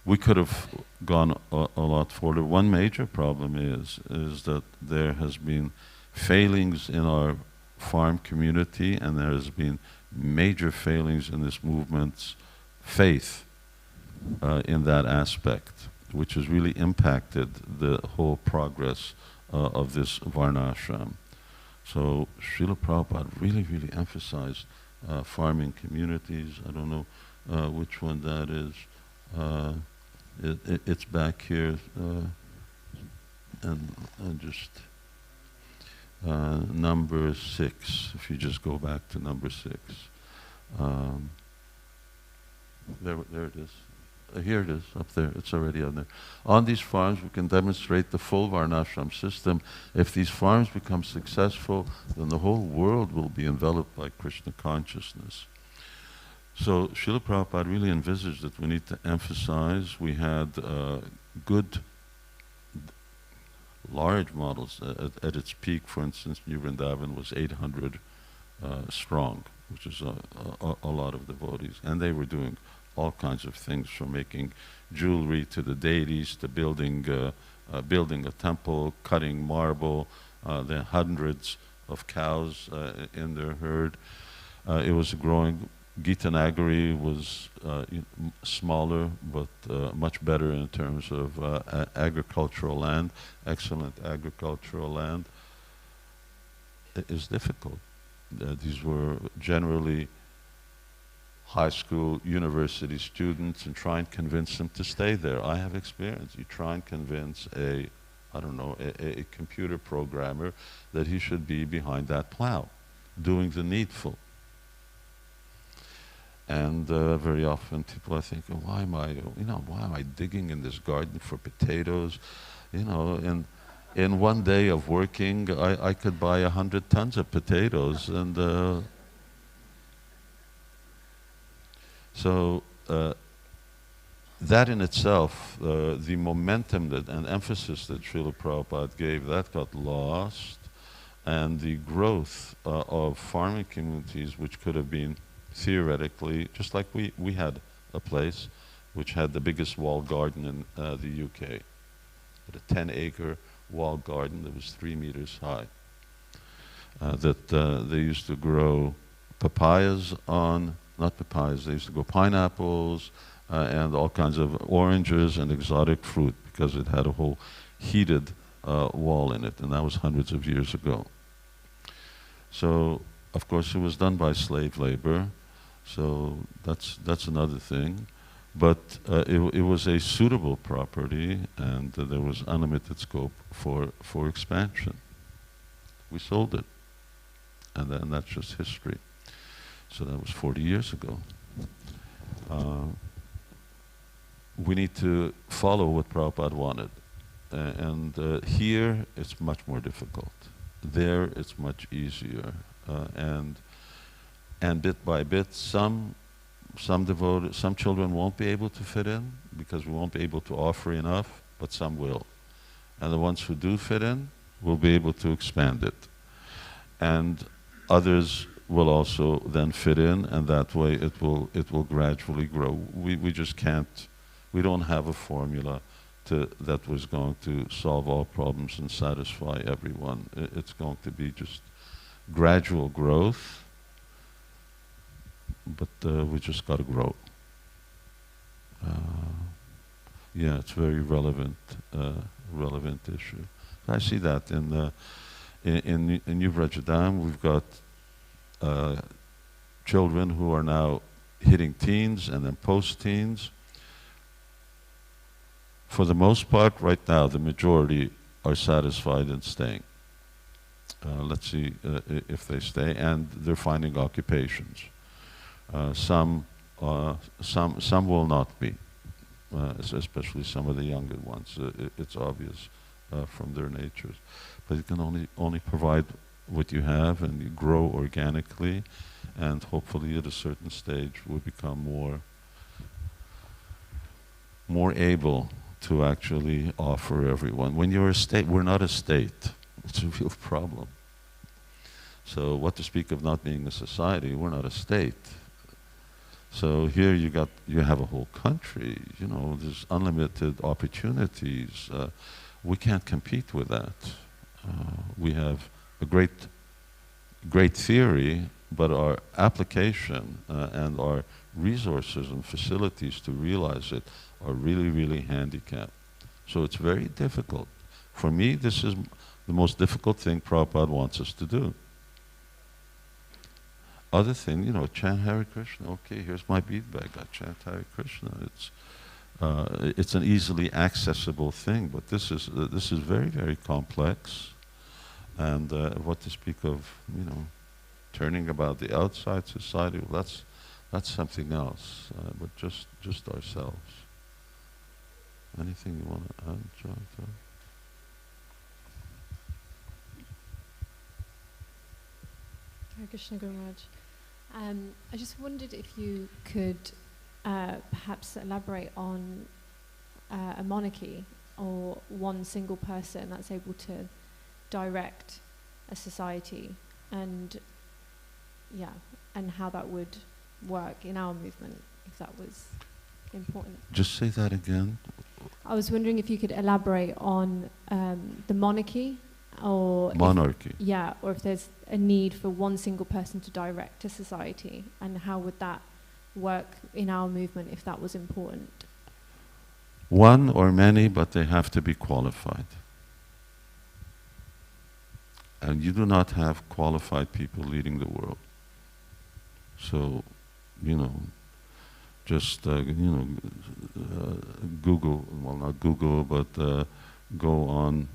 We could have gone a lot further. One major problem is that there has been failings in our farm community, and there has been major failings in this movement's faith in that aspect, which has really impacted the whole progress of this Varnashram. So Srila Prabhupada really, really emphasized farming communities. I don't know which one that is. It's back here, and just number 6. If you just go back to number 6, there it is. Here it is, up there. It's already on there. On these farms, we can demonstrate the full Varnashram system. If these farms become successful, then the whole world will be enveloped by Krishna consciousness. So Srila Prabhupada really envisaged that we need to emphasize. We had good, large models. At its peak, for instance, New Vrindavan was 800 strong, which is a lot of devotees. And they were doing all kinds of things, from making jewelry to the deities, to building a temple, cutting marble. There are hundreds of cows in their herd. It was growing. Gitanagari was smaller, but much better in terms of agricultural land, excellent agricultural land. It is difficult. These were generally high school, university students, and try and convince them to stay there. I have experience. You try and convince a computer programmer that he should be behind that plow, doing the needful. And very often people are thinking, why am I digging in this garden for potatoes? In one day of working, I could buy 100 tons of potatoes. And so that in itself, the momentum and emphasis that Srila Prabhupada gave, that got lost. And the growth of farming communities, which could have been theoretically, just like we had a place which had the biggest walled garden in the UK. A 10-acre walled garden that was 3 meters high. That they used to grow papayas on, not papayas, they used to grow pineapples and all kinds of oranges and exotic fruit because it had a whole heated wall in it, and that was hundreds of years ago. So, of course, it was done by slave labor, so that's another thing. But it was a suitable property, and there was unlimited scope for expansion. We sold it, and that's just history. So that was 40 years ago. We need to follow what Prabhupada wanted. And here, it's much more difficult. There, it's much easier. And bit by bit, some children won't be able to fit in because we won't be able to offer enough, but some will. And the ones who do fit in will be able to expand it. And others will also then fit in, and that way it will gradually grow. We just can't, we don't have a formula that was going to solve all problems and satisfy everyone. It's going to be just gradual growth, but we just got to grow. Yeah, it's a very relevant issue. I see that in New Vrajadam, we've got children who are now hitting teens and then post-teens. For the most part, right now, the majority are satisfied in staying. Let's see if they stay, and they're finding occupations. Some will not be, especially some of the younger ones. It's obvious from their natures. But you can only provide what you have, and you grow organically, and hopefully at a certain stage will become more able to actually offer everyone. When you're a state, we're not a state. It's a real problem. So what to speak of not being a society, we're not a state. So here you have a whole country, there's unlimited opportunities. We can't compete with that. We have a great theory, but our application and our resources and facilities to realize it are really, really handicapped. So it's very difficult. For me, this is the most difficult thing Prabhupada wants us to do. Other thing, chant Hare Krishna. Okay, here's my bead bag. I chant Hare Krishna. It's an easily accessible thing, but this is very, very complex. And what to speak of, turning about the outside society, well, that's something else. But just ourselves. Anything you want to add, Jonathan? Hare Krishna Guru Maharaj. I just wondered if you could perhaps elaborate on a monarchy or one single person that's able to direct a society, and how that would work in our movement, if that was important. Just say that again. I was wondering if you could elaborate on the monarchy, or monarchy. Or if there's a need for one single person to direct a society, and how would that work in our movement if that was important? One or many, but they have to be qualified. And you do not have qualified people leading the world. So, just Google, well, not Google, but go on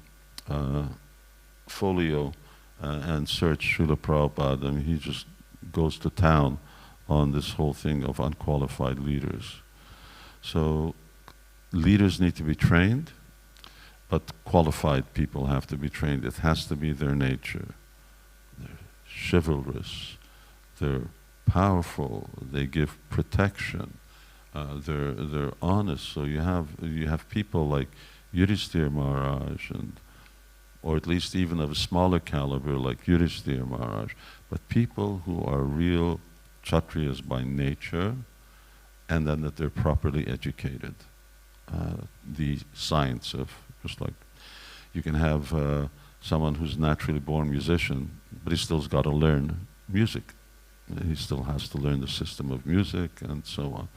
Folio and search Srila Prabhupada. I mean, he just goes to town on this whole thing of unqualified leaders. So leaders need to be trained, but qualified people have to be trained. It has to be their nature. They're chivalrous, they're powerful, they give protection, they're honest. So you have people like Yudhishthira Maharaj, or at least even of a smaller caliber like Yudhishthira Maharaj, but people who are real Kshatriyas by nature, and then that they're properly educated. The science of, just like you can have someone who's naturally born musician, but he still's got to learn music. He still has to learn the system of music and so on.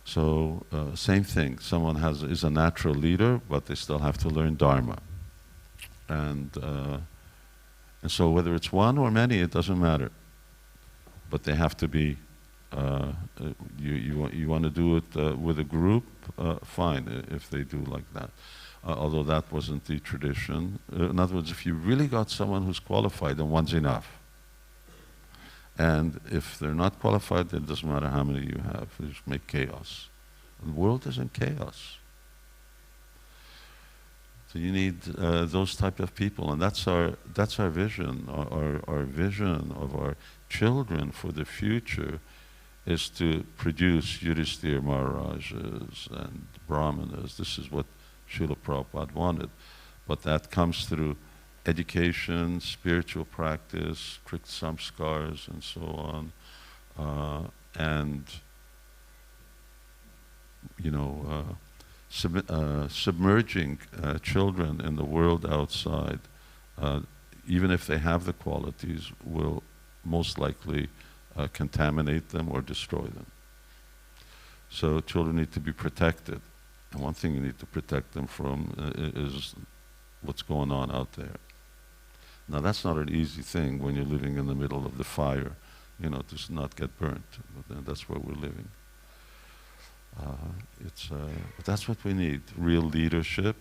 So same thing, someone is a natural leader, but they still have to learn Dharma. And so whether it's one or many, it doesn't matter. But they have to be, you want to do it with a group, fine, if they do like that. Although that wasn't the tradition. In other words, if you really got someone who's qualified, then one's enough. And if they're not qualified, then it doesn't matter how many you have. They just make chaos. The world is in chaos. So you need those type of people, and that's our vision. Our vision of our children for the future is to produce Yudhishthira Maharajas and Brahmanas. This is what Srila Prabhupada wanted. But that comes through education, spiritual practice, kriya samskars, and so on, and submerging children in the world outside, even if they have the qualities, will most likely contaminate them or destroy them. So children need to be protected. And one thing you need to protect them from is what's going on out there. Now that's not an easy thing when you're living in the middle of the fire, to not get burnt. But that's where we're living. But that's what we need, real leadership.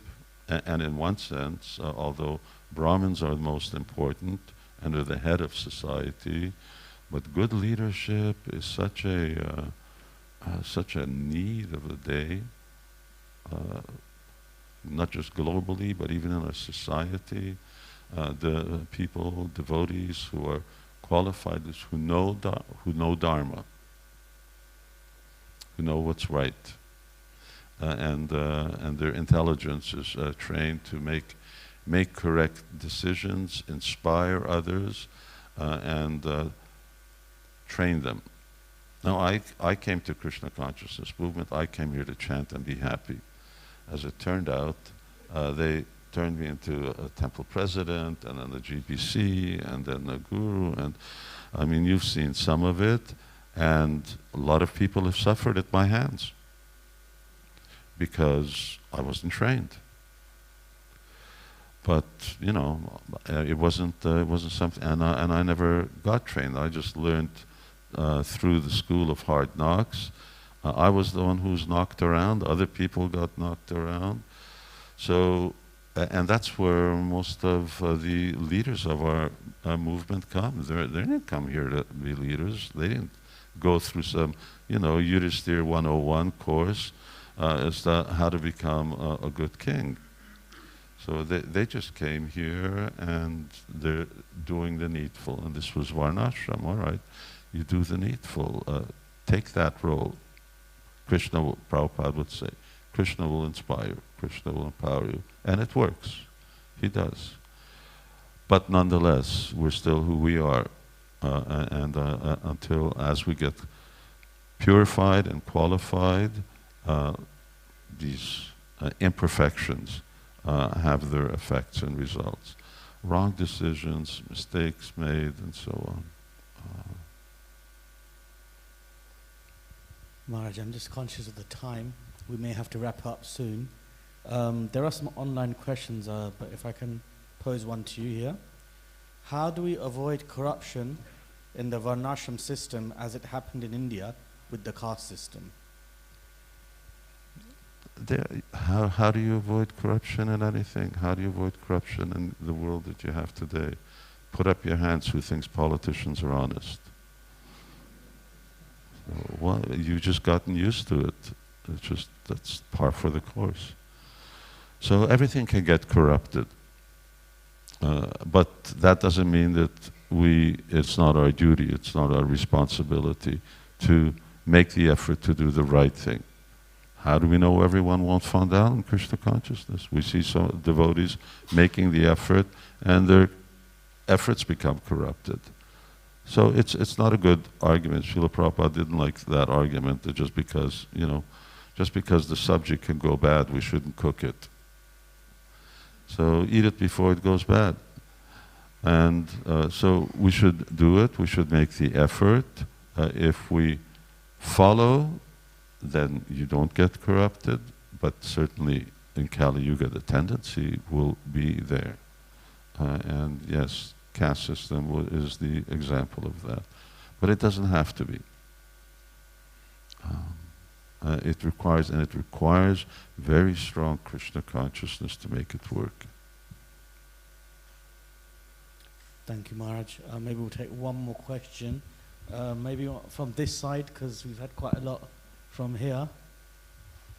And in one sense, although Brahmins are the most important and are the head of society, but good leadership is such a need of the day, not just globally, but even in our society. The people, devotees who are qualified, who know Dharma, who know what's right, and their intelligence is trained to make correct decisions, inspire others, and train them. Now, I came to Krishna consciousness movement. I came here to chant and be happy. As it turned out, they turned me into a temple president, and then the GBC, and then the guru, and I mean, you've seen some of it, and a lot of people have suffered at my hands because I wasn't trained. But it wasn't something, and I never got trained. I just learned through the school of hard knocks. I was the one who was knocked around. Other people got knocked around. So, and that's where most of the leaders of our movement come. They didn't come here to be leaders. They didn't go through some, Yudhishthira 101 course as to how to become a good king. So they just came here and they're doing the needful. And this was Varnashrama, all right. You do the needful. Take that role. Prabhupada would say, Krishna will inspire, Krishna will empower you. And it works. He does. But nonetheless, we're still who we are. Until as we get purified and qualified, these imperfections have their effects and results. Wrong decisions, mistakes made, and so on. Maharaj, I'm just conscious of the time. We may have to wrap up soon. There are some online questions, but if I can pose one to you here. How do we avoid corruption in the Varnashram system as it happened in India with the caste system? How do you avoid corruption in anything? How do you avoid corruption in the world that you have today? Put up your hands who thinks politicians are honest. Well, you've just gotten used to it. It's just, that's par for the course. So everything can get corrupted. But that doesn't mean that it's not our duty, it's not our responsibility to make the effort to do the right thing. How do we know everyone won't fall down in Krishna consciousness? We see some devotees making the effort and their efforts become corrupted. So it's not a good argument. Srila Prabhupada didn't like that argument that just because the subject can go bad, we shouldn't cook it. So eat it before it goes bad. And so we should do it, we should make the effort. If we follow, then you don't get corrupted, but certainly in Kali Yuga the tendency will be there. And yes, caste system is the example of that. But it doesn't have to be. It requires very strong Krishna consciousness to make it work. Thank you, Maharaj. Maybe we'll take one more question. Maybe from this side, because we've had quite a lot from here.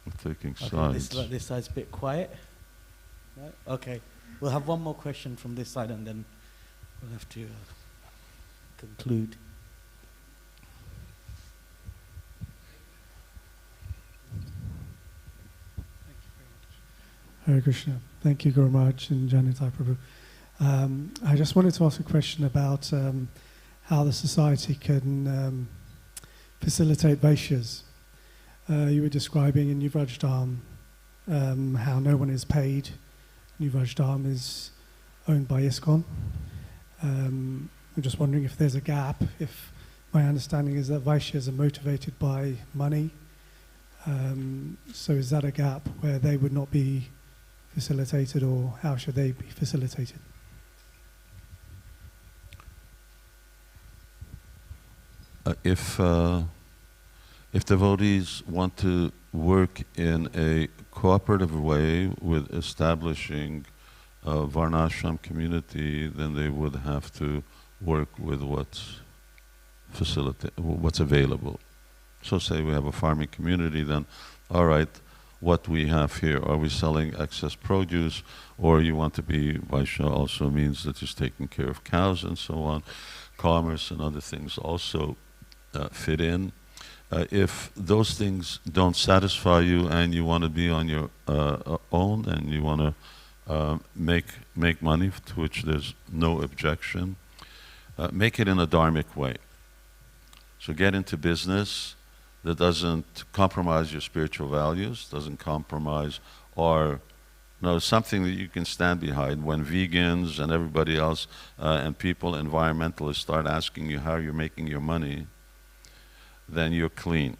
We're taking Okay, sides. this side's a bit quiet. Right? Okay, we'll have one more question from this side and then we'll have to conclude. Hare Krishna. Thank you, Guru Maharaj and Nitai Prabhu. I just wanted to ask a question about how the society can facilitate Vaishyas. You were describing in Yuvraj how no one is paid. Yuvraj is owned by ISKCON. I'm just wondering if there's a gap, if my understanding is that Vaishyas are motivated by money. So is that a gap where they would not be facilitated, or how should they be facilitated? If devotees want to work in a cooperative way with establishing a Varnashram community, then they would have to work with what's available. So say we have a farming community, then all right, what we have here, are we selling excess produce, or you want to be Vaishya also means that he's taking care of cows and so on. Commerce and other things also fit in. If those things don't satisfy you and you want to be on your own and you want to make money, to which there's no objection, make it in a dharmic way. So get into business that doesn't compromise your spiritual values, doesn't compromise, or something that you can stand behind. When vegans and everybody else and people, environmentalists, start asking you how you're making your money, then you're clean.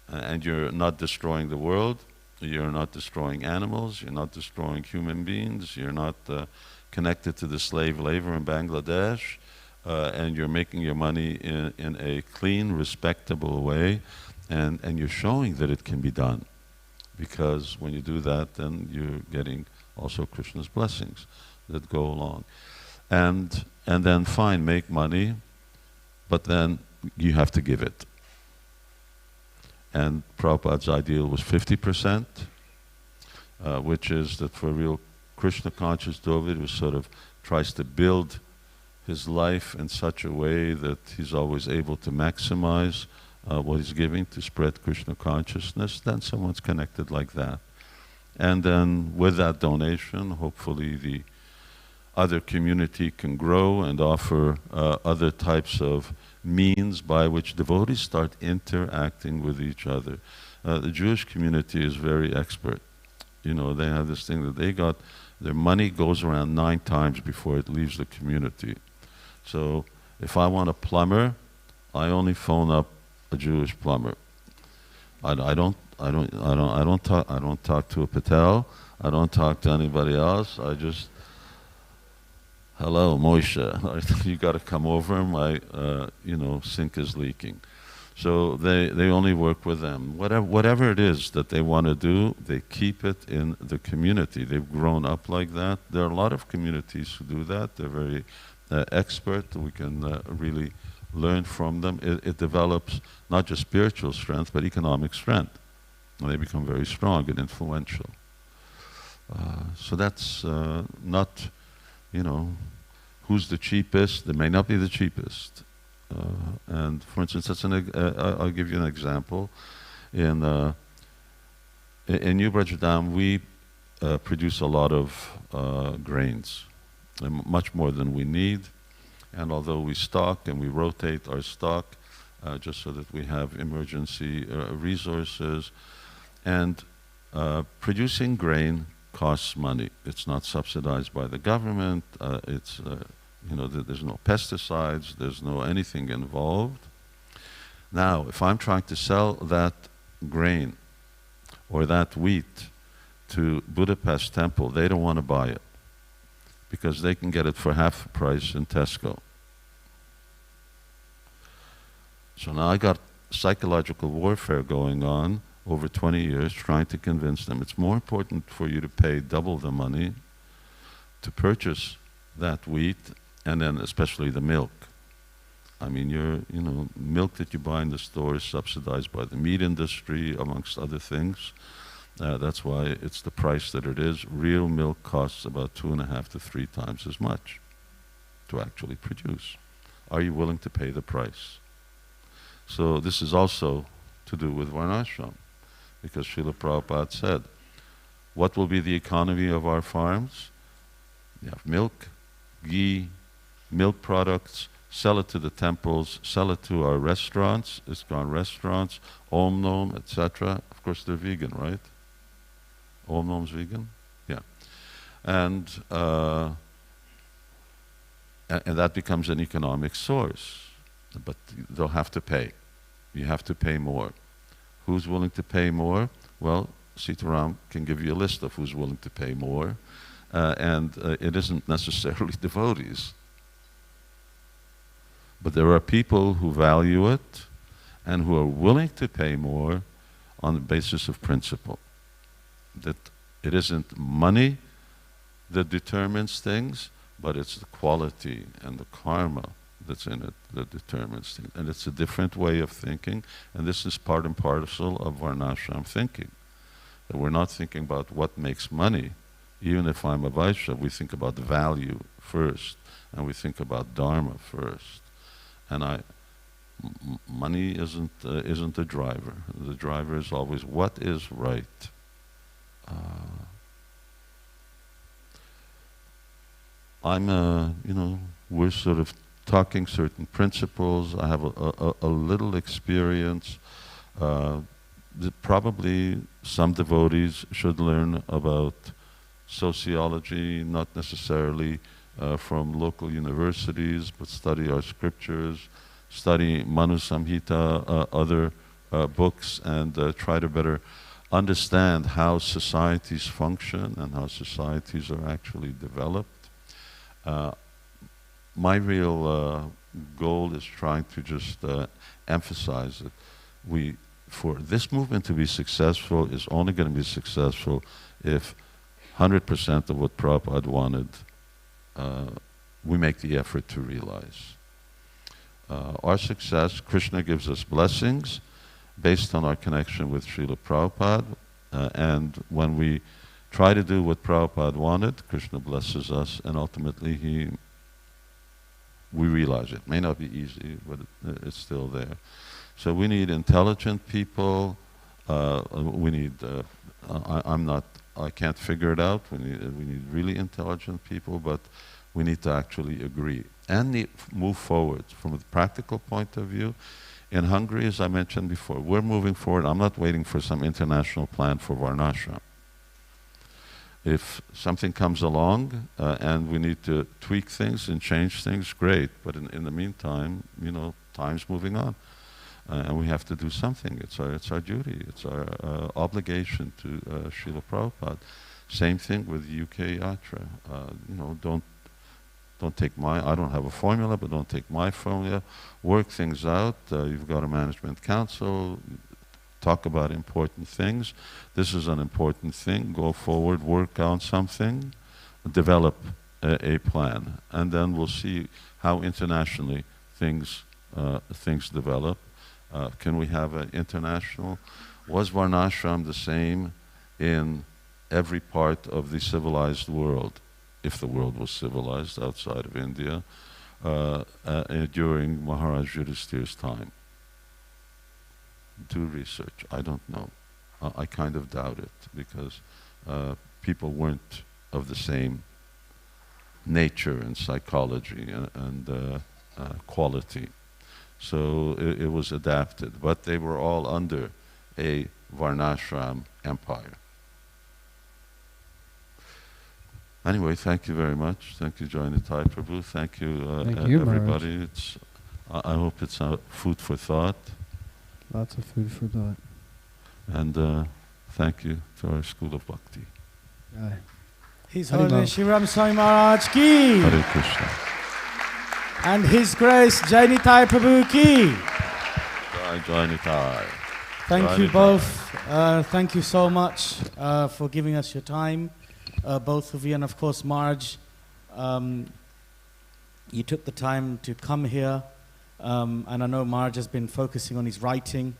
And you're not destroying the world, you're not destroying animals, you're not destroying human beings, you're not connected to the slave labor in Bangladesh, and you're making your money in a clean, respectable way, and you're showing that it can be done. Because when you do that, then you're getting also Krishna's blessings that go along. And then fine, make money, but then you have to give it. And Prabhupada's ideal was 50%, which is that for a real Krishna conscious devotee who sort of tries to build his life in such a way that he's always able to maximize what he's giving to spread Krishna consciousness, then someone's connected like that. And then with that donation, hopefully the other community can grow and offer other types of means by which devotees start interacting with each other. The Jewish community is very expert. They have this thing that their money goes around 9 times before it leaves the community. So if I want a plumber, I only phone up a Jewish plumber. I don't talk to a Patel. I don't talk to anybody else. I just, hello, Moshe, you got to come over. My sink is leaking. So they only work with them. Whatever it is that they want to do, they keep it in the community. They've grown up like that. There are a lot of communities who do that. They're very expert. We can really learn from them, it develops not just spiritual strength, but economic strength. And they become very strong and influential. So that's not, who's the cheapest. They may not be the cheapest. And for instance, I'll give you an example. In New Brajadam, we produce a lot of grains, much more than we need. And although we stock and we rotate our stock, just so that we have emergency resources, and producing grain costs money. It's not subsidized by the government. There's no pesticides. There's no anything involved. Now, if I'm trying to sell that grain or that wheat to Budapest Temple, they don't want to buy it because they can get it for half the price in Tesco. So now I got psychological warfare going on over 20 years, trying to convince them it's more important for you to pay double the money to purchase that wheat, and then especially the milk. I mean, milk that you buy in the store is subsidized by the meat industry, amongst other things. That's why it's the price that it is. Real milk costs about 2.5 to 3 times as much to actually produce. Are you willing to pay the price? So this is also to do with Varnasram, because Srila Prabhupada said, what will be the economy of our farms? You have milk, ghee, milk products, sell it to the temples, sell it to our restaurants, ISKCON restaurants, Om Nom, etc. Of course they're vegan, right? Om Nom's vegan? Yeah. And that becomes an economic source. But they'll have to pay. You have to pay more. Who's willing to pay more? Well, Sitaram can give you a list of who's willing to pay more. And it isn't necessarily devotees. But there are people who value it and who are willing to pay more on the basis of principle. That it isn't money that determines things, but it's the quality and the karma that's in it that determines things. And it's a different way of thinking, and this is part and parcel of Varnashram thinking. That we're not thinking about what makes money. Even if I'm a Vaishya, we think about value first, and we think about Dharma first. And money isn't the driver. The driver is always what is right. We're sort of talking certain principles. I have a little experience. Probably some devotees should learn about sociology, not necessarily from local universities, but study our scriptures, study Manu Samhita, other books, and try to better understand how societies function and how societies are actually developed. My real goal is trying to just emphasize that for this movement to be successful is only going to be successful if 100% of what Prabhupada wanted, we make the effort to realize. Our success, Krishna gives us blessings based on our connection with Srila Prabhupada, and when we try to do what Prabhupada wanted, Krishna blesses us, and ultimately we realize it. May not be easy, but it's still there. So we need intelligent people. We need. I can't figure it out. We need really intelligent people, but we need to actually agree and move forward from a practical point of view. In Hungary, as I mentioned before, we're moving forward. I'm not waiting for some international plan for Varnashrama. If something comes along and we need to tweak things and change things, great. But in the meantime, time's moving on. And we have to do something. It's our duty. It's our obligation to Srila Prabhupada. Same thing with UK Yatra. Don't take I don't have a formula, but don't take my formula. Work things out. You've got a management council. Talk about important things. This is an important thing. Go forward, work on something, develop a plan. And then we'll see how internationally things things develop. Can we have an international? Was Varnashram the same in every part of the civilized world, if the world was civilized outside of India, during Maharaj Yudhishthir's time? Do research. I don't know. I kind of doubt it, because people weren't of the same nature and psychology and quality. So it was adapted, but they were all under a Varnashram empire. Anyway, thank you very much. Thank you, Jai Nitai Prabhu. Thank you, Thank you, everybody. Maharaj. I hope it's food for thought. Lots of food for thought. And thank you to our School of Bhakti. Aye. His Hari Holiness Bol. Shivaram Swami Maharaj ki, Hare Krishna. and His Grace Jai Nitai Prabhu ki. Jai Nitai. Thank Jai you Nitai. both. Thank you so much for giving us your time, both of you, and of course Maharaj. You took the time to come here, and I know Maharaj has been focusing on his writing,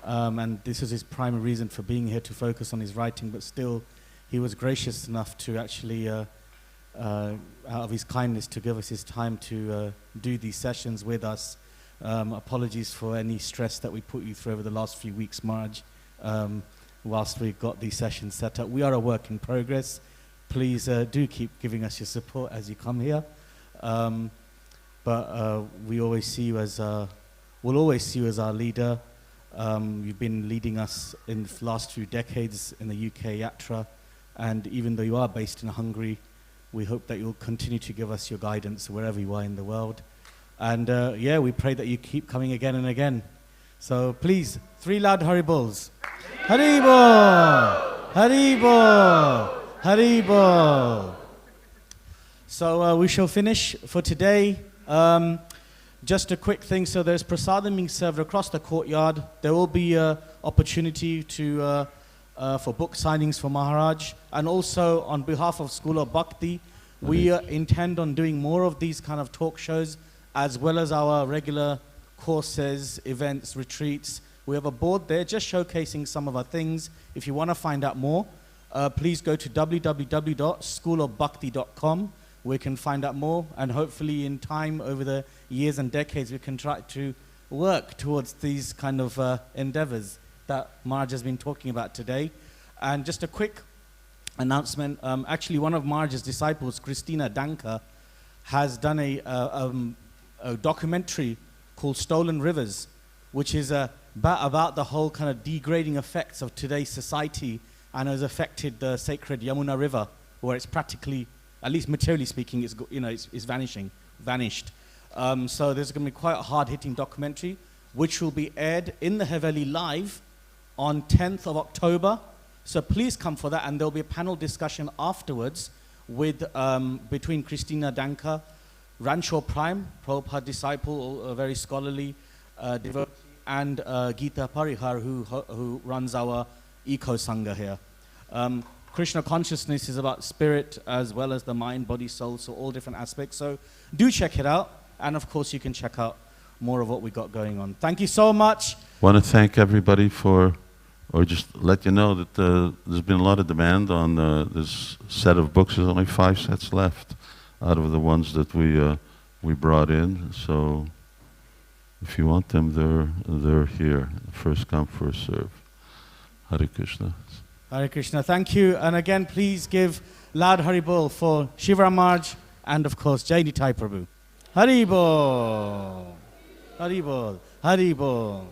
and this is his primary reason for being here, to focus on his writing, but still he was gracious enough to actually, out of his kindness, to give us his time to do these sessions with us. Apologies for any stress that we put you through over the last few weeks, Maharaj, whilst we got these sessions set up. We are a work in progress. Please do keep giving us your support as you come here. But we always see you as, we'll always see you as our leader. You've been leading us in the last few decades in the UK Yatra, and even though you are based in Hungary, we hope that you'll continue to give us your guidance wherever you are in the world. And yeah, we pray that you keep coming again and again. So please, 3 loud Haribols. Haribo! Haribo! Haribo! So we shall finish for today. Just a quick thing, so there's prasadam being served across the courtyard. There will be opportunity to for book signings for Maharaj. And also on behalf of School of Bhakti, we intend on doing more of these kind of talk shows, as well as our regular courses, events, retreats. We have a board there just showcasing some of our things. If you want to find out more, please go to www.schoolofbhakti.com. We can find out more, and hopefully in time, over the years and decades, we can try to work towards these kind of endeavors that Maharaj has been talking about today. And just a quick announcement, actually one of Maharaj's disciples, Christina Danka, has done a documentary called Stolen Rivers, which is about the whole kind of degrading effects of today's society, and has affected the sacred Yamuna River, where it's practically, at least materially speaking, it's vanished. So there's going to be quite a hard-hitting documentary, which will be aired in the Haveli live on 10th of October. So please come for that, and there'll be a panel discussion afterwards with between Christina Danka, Rancho Prime, Prabhupada disciple, a very scholarly devotee, and Geeta Parihar, who runs our Eco Sangha here. Krishna consciousness is about spirit as well as the mind, body, soul, so all different aspects. So do check it out, and of course you can check out more of what we got going on. Thank you so much. Want to thank everybody for, or just let you know that there's been a lot of demand on this set of books. There's only 5 sets left out of the ones that we brought in. So if you want them, they're here. First come, first serve. Hare Krishna. Hare Krishna. Thank you. And again, please give loud Haribol for Shivaram Maharaj and of course Jai Nitai Prabhu. Haribol. Haribol. Haribol.